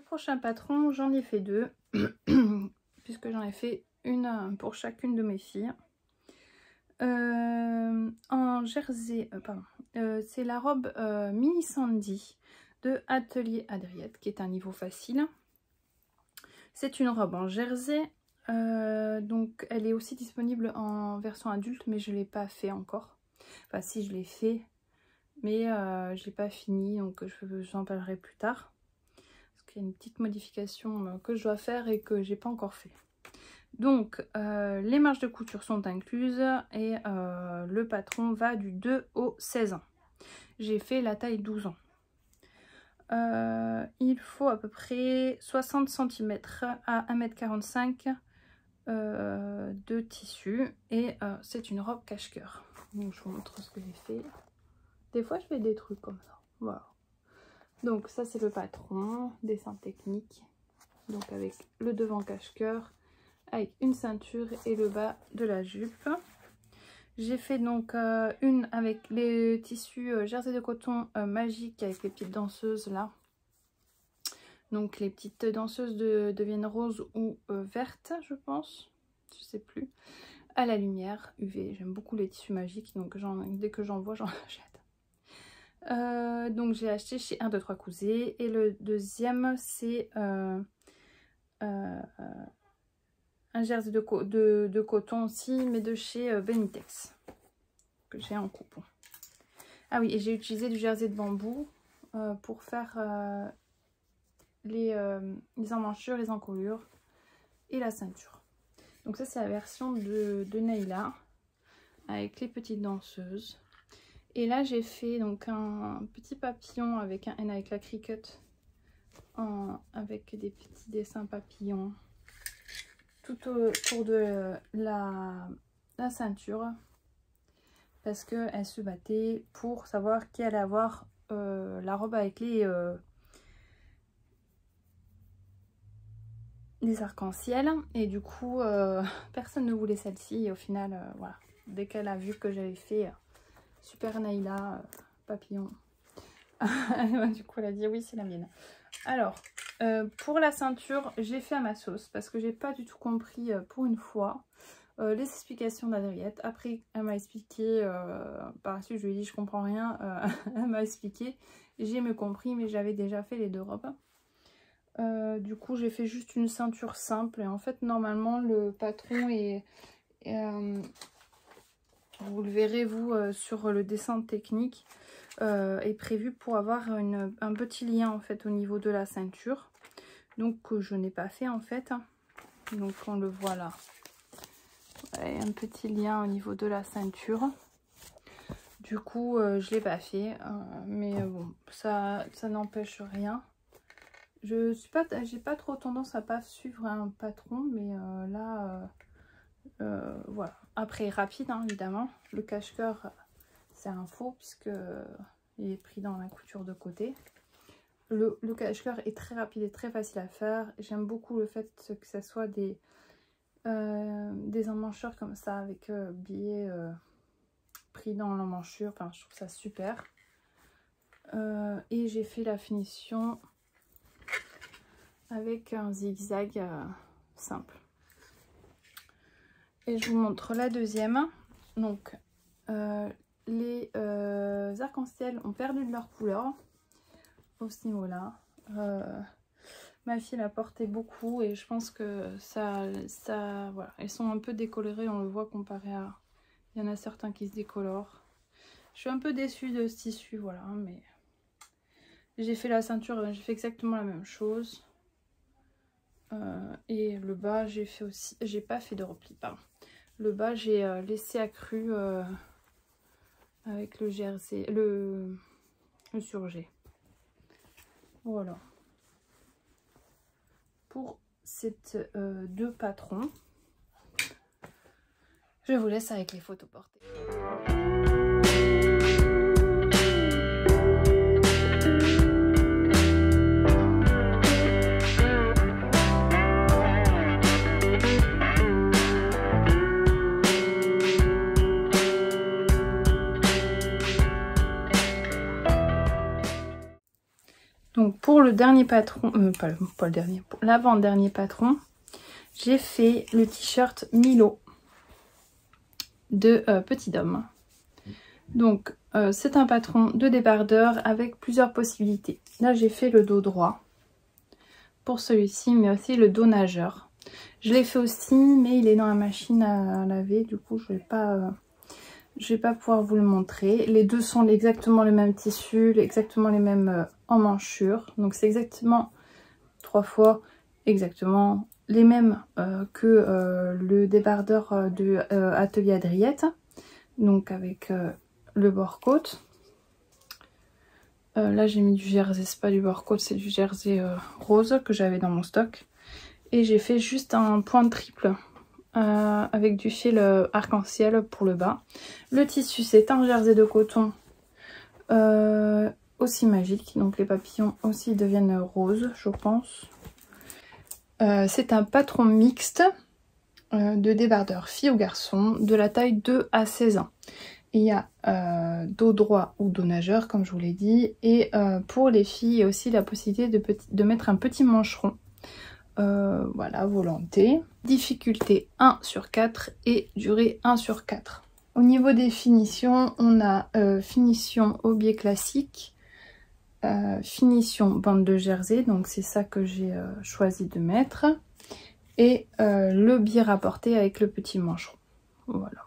Prochain patron, j'en ai fait deux puisque j'en ai fait une pour chacune de mes filles en jersey, c'est la robe mini Sandy de Atelier Adriette qui est un niveau facile. C'est une robe en jersey, donc elle est aussi disponible en version adulte mais je l'ai pas fait encore, enfin si je l'ai fait mais je l'ai pas fini, donc j'en parlerai plus tard. Il y a une petite modification que je dois faire et que j'ai pas encore fait. Donc les marges de couture sont incluses et le patron va du 2 au 16 ans. J'ai fait la taille 12 ans. Il faut à peu près 60 cm à 1,45 m de tissu et c'est une robe cache-cœur. Donc je vous montre ce que j'ai fait. Des fois je fais des trucs comme ça. Voilà. Donc ça c'est le patron, dessin technique, donc avec le devant cache-cœur, avec une ceinture et le bas de la jupe. J'ai fait donc une avec les tissus jersey de coton magique avec les petites danseuses là. Donc les petites danseuses deviennent roses ou vertes je pense, je sais plus. À la lumière UV, j'aime beaucoup les tissus magiques donc dès que j'en vois j'en achète. Donc j'ai acheté chez 1, 2, 3 Cousets et le deuxième c'est un jersey de coton aussi mais de chez Benitex que j'ai en coupon. Ah oui, et j'ai utilisé du jersey de bambou pour faire les emmanchures, les encolures et la ceinture. Donc ça c'est la version de Naila avec les petites danseuses. Et là j'ai fait donc un petit papillon avec un N avec la Cricut avec des petits dessins papillons tout autour de la ceinture parce qu'elle se battait pour savoir qui allait avoir la robe avec les arcs-en-ciel et du coup personne ne voulait celle-ci et au final voilà, dès qu'elle a vu que j'avais fait Super Naila papillon du coup elle a dit oui c'est la mienne. Alors pour la ceinture j'ai fait à ma sauce parce que j'ai pas du tout compris pour une fois les explications d'Adriette. Après elle m'a expliqué par la suite je lui ai dit je comprends rien, elle m'a expliqué, j'ai mieux compris mais j'avais déjà fait les deux robes. Du coup j'ai fait juste une ceinture simple et en fait normalement le patron est vous le verrez vous sur le dessin technique est prévu pour avoir un petit lien en fait au niveau de la ceinture, donc que je n'ai pas fait en fait. Donc on le voit là. Voilà, il y a un petit lien au niveau de la ceinture. Du coup, je l'ai pas fait, mais bon, ça n'empêche rien. J'ai pas trop tendance à pas suivre un patron, mais là, voilà. Après, rapide, hein, évidemment. Le cache-cœur, c'est un faux puisque il est pris dans la couture de côté. Le cache-cœur est très rapide et très facile à faire. J'aime beaucoup le fait que ça soit des emmanchures comme ça avec billets pris dans l'emmanchure. Enfin, je trouve ça super. Et j'ai fait la finition avec un zigzag simple. Et je vous montre la deuxième. Donc les arcs-en-ciel ont perdu de leur couleur au ce niveau là. Ma fille l'a porté beaucoup et je pense que ça voilà, elles sont un peu décolorées, on le voit comparé à, il y en a certains qui se décolorent. Je suis un peu déçue de ce tissu, voilà, mais j'ai fait la ceinture, j'ai fait exactement la même chose. Et le bas, j'ai fait aussi, j'ai pas fait de repli, pardon. Le bas, j'ai laissé accru avec le jersey, le surjet. Voilà. Pour ces deux patrons, je vous laisse avec les photos portées. Donc pour le dernier patron, pas le dernier, pour l'avant-dernier patron, j'ai fait le t-shirt Milo de Petit Dôme. Donc c'est un patron de débardeur avec plusieurs possibilités. Là j'ai fait le dos droit pour celui-ci, mais aussi le dos nageur. Je l'ai fait aussi, mais il est dans la machine à laver, du coup je vais pas pouvoir vous le montrer. Les deux sont exactement le même tissu, exactement les mêmes emmanchures. Donc c'est exactement 3 fois exactement les mêmes que le débardeur de Atelier Adriette. Donc avec le bord-côte. Là j'ai mis du jersey, c'est pas du bord-côte, c'est du jersey rose que j'avais dans mon stock. Et j'ai fait juste un point triple. Avec du fil arc-en-ciel pour le bas. Le tissu c'est un jersey de coton aussi magique, donc les papillons aussi deviennent roses je pense. C'est un patron mixte de débardeur fille ou garçon de la taille 2 à 16 ans. Il y a dos droit ou dos nageur comme je vous l'ai dit, et pour les filles il y a aussi la possibilité de mettre un petit mancheron. Voilà, volonté. Difficulté 1 sur 4 et durée 1 sur 4. Au niveau des finitions, on a finition au biais classique, finition bande de jersey, donc c'est ça que j'ai choisi de mettre, et le biais rapporté avec le petit mancheron. Voilà.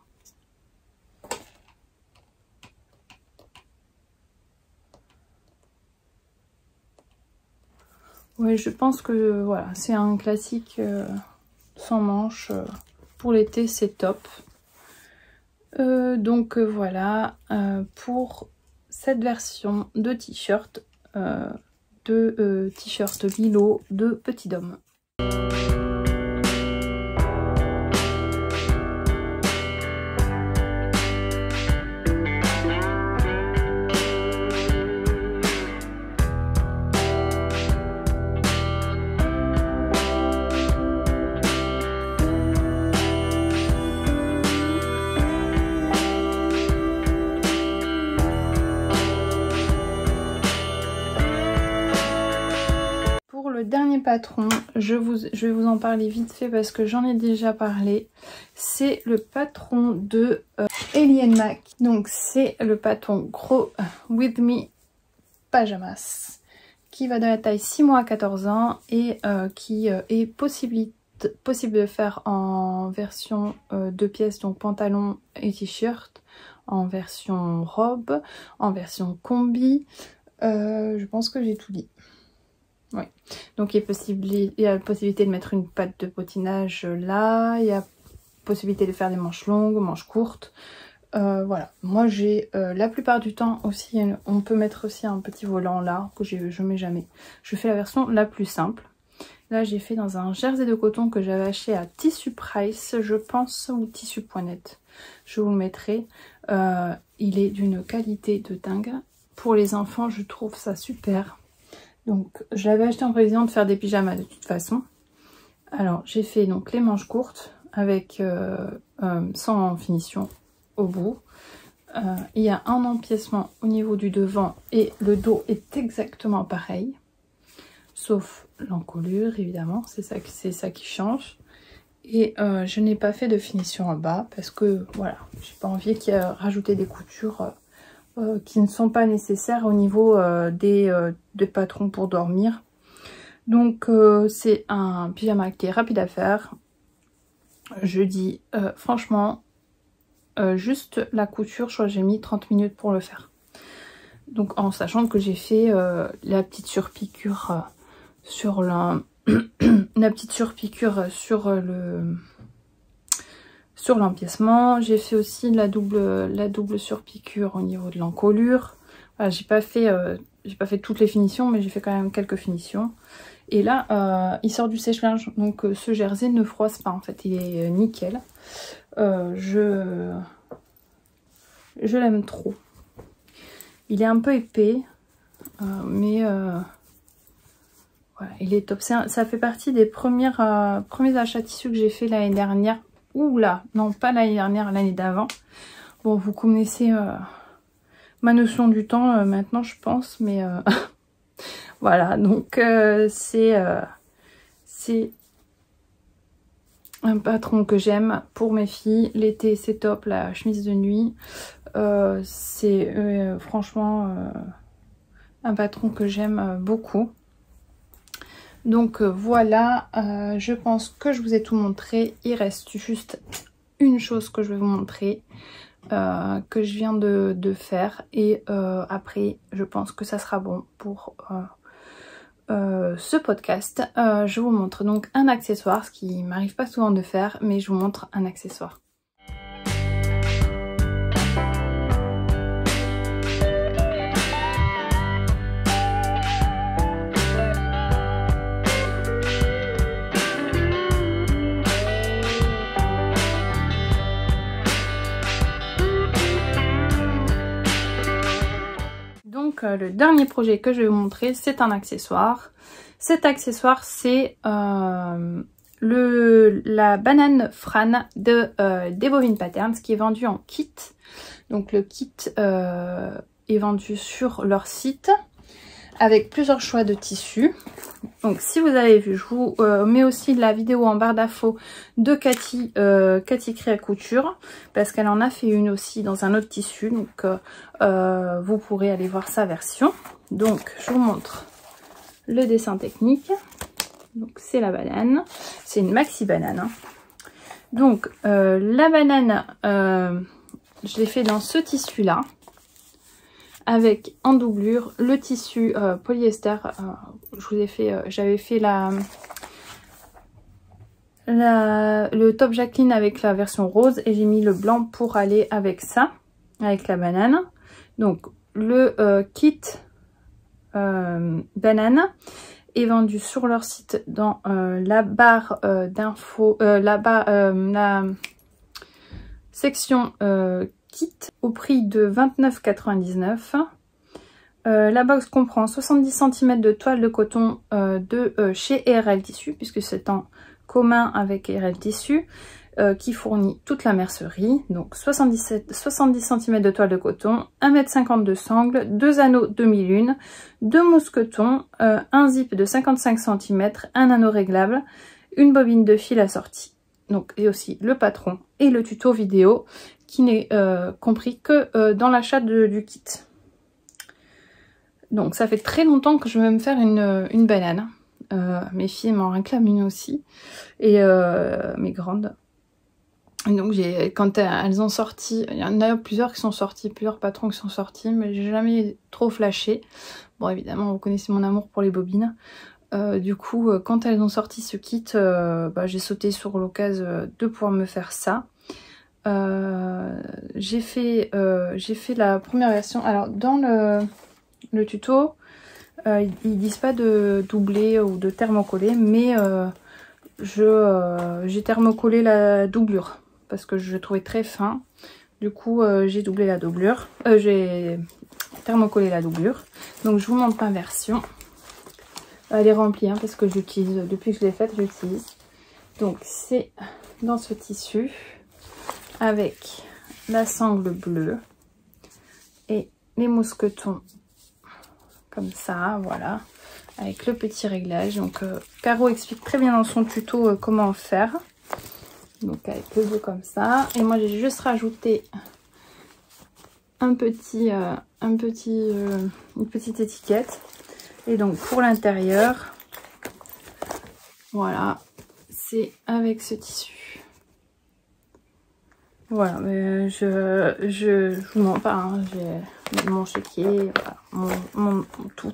Oui, je pense que voilà, c'est un classique sans manches. Pour l'été, c'est top. Donc voilà, pour cette version de t-shirt, t-shirt Milo de Petit Dôme. Le dernier patron, je vais vous en parler vite fait parce que j'en ai déjà parlé. C'est le patron de Alien Mac. Donc c'est le patron gros With Me Pajamas qui va de la taille 6 mois à 14 ans et qui est possible de faire en version 2 pièces, donc pantalon et t-shirt, en version robe, en version combi. Je pense que j'ai tout dit. Oui. Donc il y a la possibilité de mettre une patte de bottinages là, il y a possibilité de faire des manches longues, manches courtes. Voilà, moi j'ai la plupart du temps aussi, on peut mettre aussi un petit volant là, que je mets jamais. Je fais la version la plus simple. Là j'ai fait dans un jersey de coton que j'avais acheté à Tissu Price, je pense, ou Tissu.net. Je vous le mettrai. Il est d'une qualité de dingue. Pour les enfants, je trouve ça super. Donc je l'avais acheté en prévision de faire des pyjamas de toute façon. Alors j'ai fait donc les manches courtes avec sans finition au bout. Il y a un empiècement au niveau du devant et le dos est exactement pareil. Sauf l'encolure évidemment, c'est ça qui change. Et je n'ai pas fait de finition en bas parce que voilà, j'ai pas envie qu'il y ait rajouter des coutures qui ne sont pas nécessaires au niveau des patrons pour dormir. Donc c'est un pyjama qui est rapide à faire. Je dis franchement, juste la couture, je crois que j'ai mis 30 minutes pour le faire. Donc en sachant que j'ai fait la petite surpiqûre sur la petite surpiqûre sur l'empiècement. J'ai fait aussi la double surpiqûre au niveau de l'encolure. Voilà, j'ai pas fait toutes les finitions, mais j'ai fait quand même quelques finitions. Et là, il sort du sèche-linge, donc ce jersey ne froisse pas en fait, il est nickel. Je l'aime trop. Il est un peu épais, mais voilà, il est top. Ça fait partie des premiers achats tissus que j'ai fait l'année dernière. Ouh là, non pas l'année dernière, l'année d'avant. Bon, vous connaissez ma notion du temps maintenant, je pense, mais voilà, donc c'est un patron que j'aime pour mes filles. L'été, c'est top, la chemise de nuit. C'est franchement un patron que j'aime beaucoup. Donc voilà, je pense que je vous ai tout montré. Il reste juste une chose que je vais vous montrer, que je viens de faire. Et après, je pense que ça sera bon pour ce podcast. Je vous montre donc un accessoire, ce qui m'arrive pas souvent de faire, mais je vous montre un accessoire. Donc le dernier projet que je vais vous montrer, c'est un accessoire. Cet accessoire, c'est la banane Fran de des Bovine Patterns, qui est vendu en kit. Donc le kit est vendu sur leur site avec plusieurs choix de tissus. Donc si vous avez vu, je vous mets aussi la vidéo en barre d'infos de Cathy Cré Couture, parce qu'elle en a fait une aussi dans un autre tissu. Donc vous pourrez aller voir sa version. Donc je vous montre le dessin technique. Donc c'est la banane, c'est une maxi banane, hein. Donc la banane, je l'ai fait dans ce tissu là, avec en doublure le tissu polyester. Je vous ai fait, j'avais fait le top Jacqueline avec la version rose, et j'ai mis le blanc pour aller avec ça, avec la banane. Donc le kit banane est vendu sur leur site dans la barre d'infos, la section kit, au prix de 29,99 €. La box comprend 70 cm de toile de coton de chez ERL Tissu, puisque c'est en commun avec ERL Tissu, qui fournit toute la mercerie. Donc 70 cm de toile de coton, 1,50 m de sangle, 2 anneaux de 1001, 2 mousquetons, un zip de 55 cm, un anneau réglable, une bobine de fil assortie. Donc, et aussi le patron et le tuto vidéo, qui n'est compris que dans l'achat du kit. Donc ça fait très longtemps que je veux me faire une banane. Mes filles m'en réclament une aussi, et mes grandes. Et donc quand elles ont sorti, il y en a plusieurs qui sont sortis, plusieurs patrons qui sont sortis, mais j'ai jamais trop flashé. Bon, évidemment vous connaissez mon amour pour les bobines. Du coup, quand elles ont sorti ce kit, j'ai sauté sur l'occasion de pouvoir me faire ça. J'ai fait la première version. Alors dans le tuto, ils disent pas de doubler ou de thermocoller, mais j'ai thermocollé la doublure parce que je le trouvais très fin. Du coup, j'ai doublé la doublure. J'ai thermocollé la doublure. Donc je vous montre ma version. Elle est remplie parce que j'utilise, depuis que je l'ai faite, j'utilise. Donc c'est dans ce tissu avec la sangle bleue et les mousquetons comme ça, voilà, avec le petit réglage. Donc Caro explique très bien dans son tuto comment faire. Donc avec le bleu comme ça. Et moi j'ai juste rajouté une petite étiquette. Et donc pour l'intérieur, voilà, c'est avec ce tissu. Voilà, mais je vous mens pas, hein, j'ai mon chéquier, voilà, mon tout.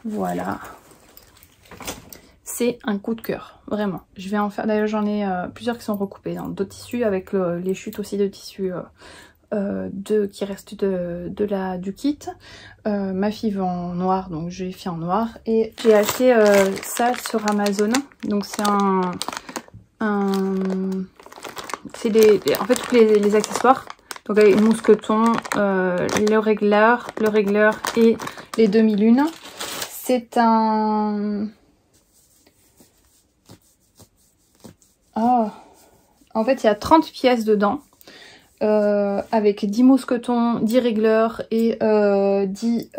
Voilà. C'est un coup de cœur, vraiment. Je vais en faire, d'ailleurs j'en ai plusieurs qui sont recoupés dans d'autres tissus, avec les chutes aussi de tissus qui restent du kit. Ma fille veut en noir, donc j'ai fait en noir. Et j'ai acheté ça sur Amazon. Donc c'est c'est en fait tous les accessoires. Donc avec le mousqueton, le régleur et les demi-lunes. C'est un... Oh. En fait il y a 30 pièces dedans. Avec 10 mousquetons, 10 régleurs et 10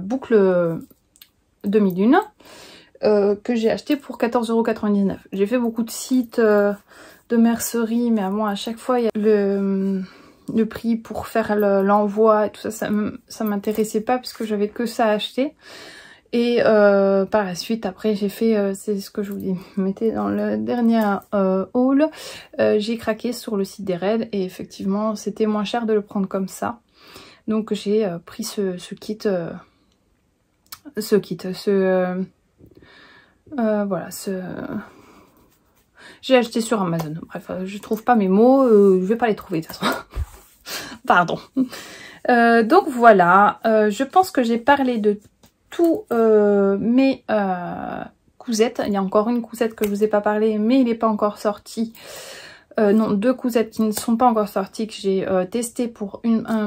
boucles demi-lune que j'ai acheté pour 14,99 €. J'ai fait beaucoup de sites de mercerie, mais moi à chaque fois il y a le prix pour faire l'envoi et tout ça, ça m'intéressait pas puisque j'avais que ça à acheter. Et par la suite, après, j'ai fait, c'est ce que je vous mettais dans le dernier haul, j'ai craqué sur le site des Raids et effectivement, c'était moins cher de le prendre comme ça. Donc j'ai pris ce kit, voilà, j'ai acheté sur Amazon. Bref, je trouve pas mes mots, je vais pas les trouver de toute façon. Pardon. Donc voilà, je pense que j'ai parlé de tous mes cousettes. Il y a encore une cousette que je vous ai pas parlé, mais il n'est pas encore sorti. Non, 2 cousettes qui ne sont pas encore sorties, que j'ai testé pour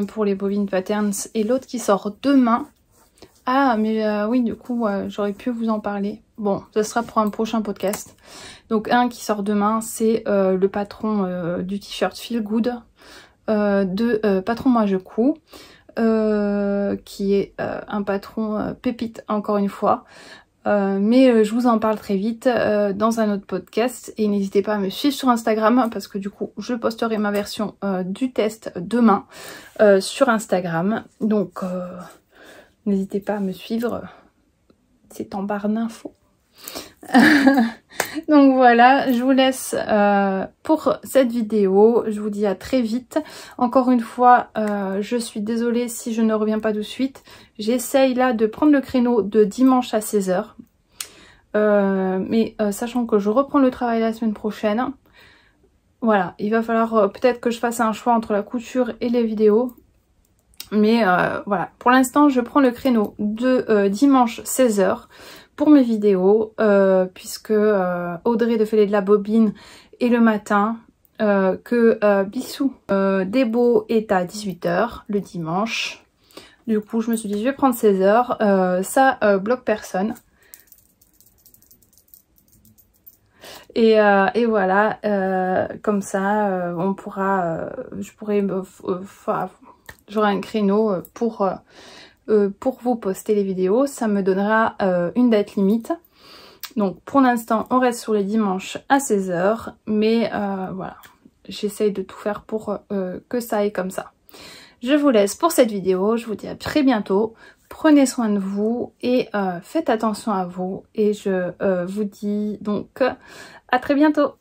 pour les bovines patterns et l'autre qui sort demain. Ah, mais oui, du coup, j'aurais pu vous en parler. Bon, ce sera pour un prochain podcast. Donc un qui sort demain, c'est le patron du t-shirt Feel Good de Patron Moi Je Couds. Qui est un patron pépite encore une fois, mais je vous en parle très vite dans un autre podcast. Et n'hésitez pas à me suivre sur Instagram parce que du coup je posterai ma version du test demain sur Instagram, donc n'hésitez pas à me suivre, c'est en barre d'infos. Donc voilà, je vous laisse pour cette vidéo. Je vous dis à très vite. Encore une fois, je suis désolée si je ne reviens pas de suite. J'essaye là de prendre le créneau de dimanche à 16 h. Mais sachant que je reprends le travail la semaine prochaine, voilà, il va falloir peut-être que je fasse un choix entre la couture et les vidéos. Mais voilà, pour l'instant je prends le créneau de dimanche 16 h pour mes vidéos, puisque Audrey de Fêler de la Bobine est le matin, que Bissou des Beaux est à 18 h le dimanche. Du coup je me suis dit je vais prendre 16 h, ça bloque personne. Et voilà, comme ça on pourra, j'aurai un créneau pour vous poster les vidéos. Ça me donnera une date limite. Donc pour l'instant on reste sur les dimanches à 16 h, mais voilà, j'essaye de tout faire pour que ça aille comme ça. Je vous laisse pour cette vidéo, je vous dis à très bientôt, prenez soin de vous et faites attention à vous, et je vous dis donc à très bientôt.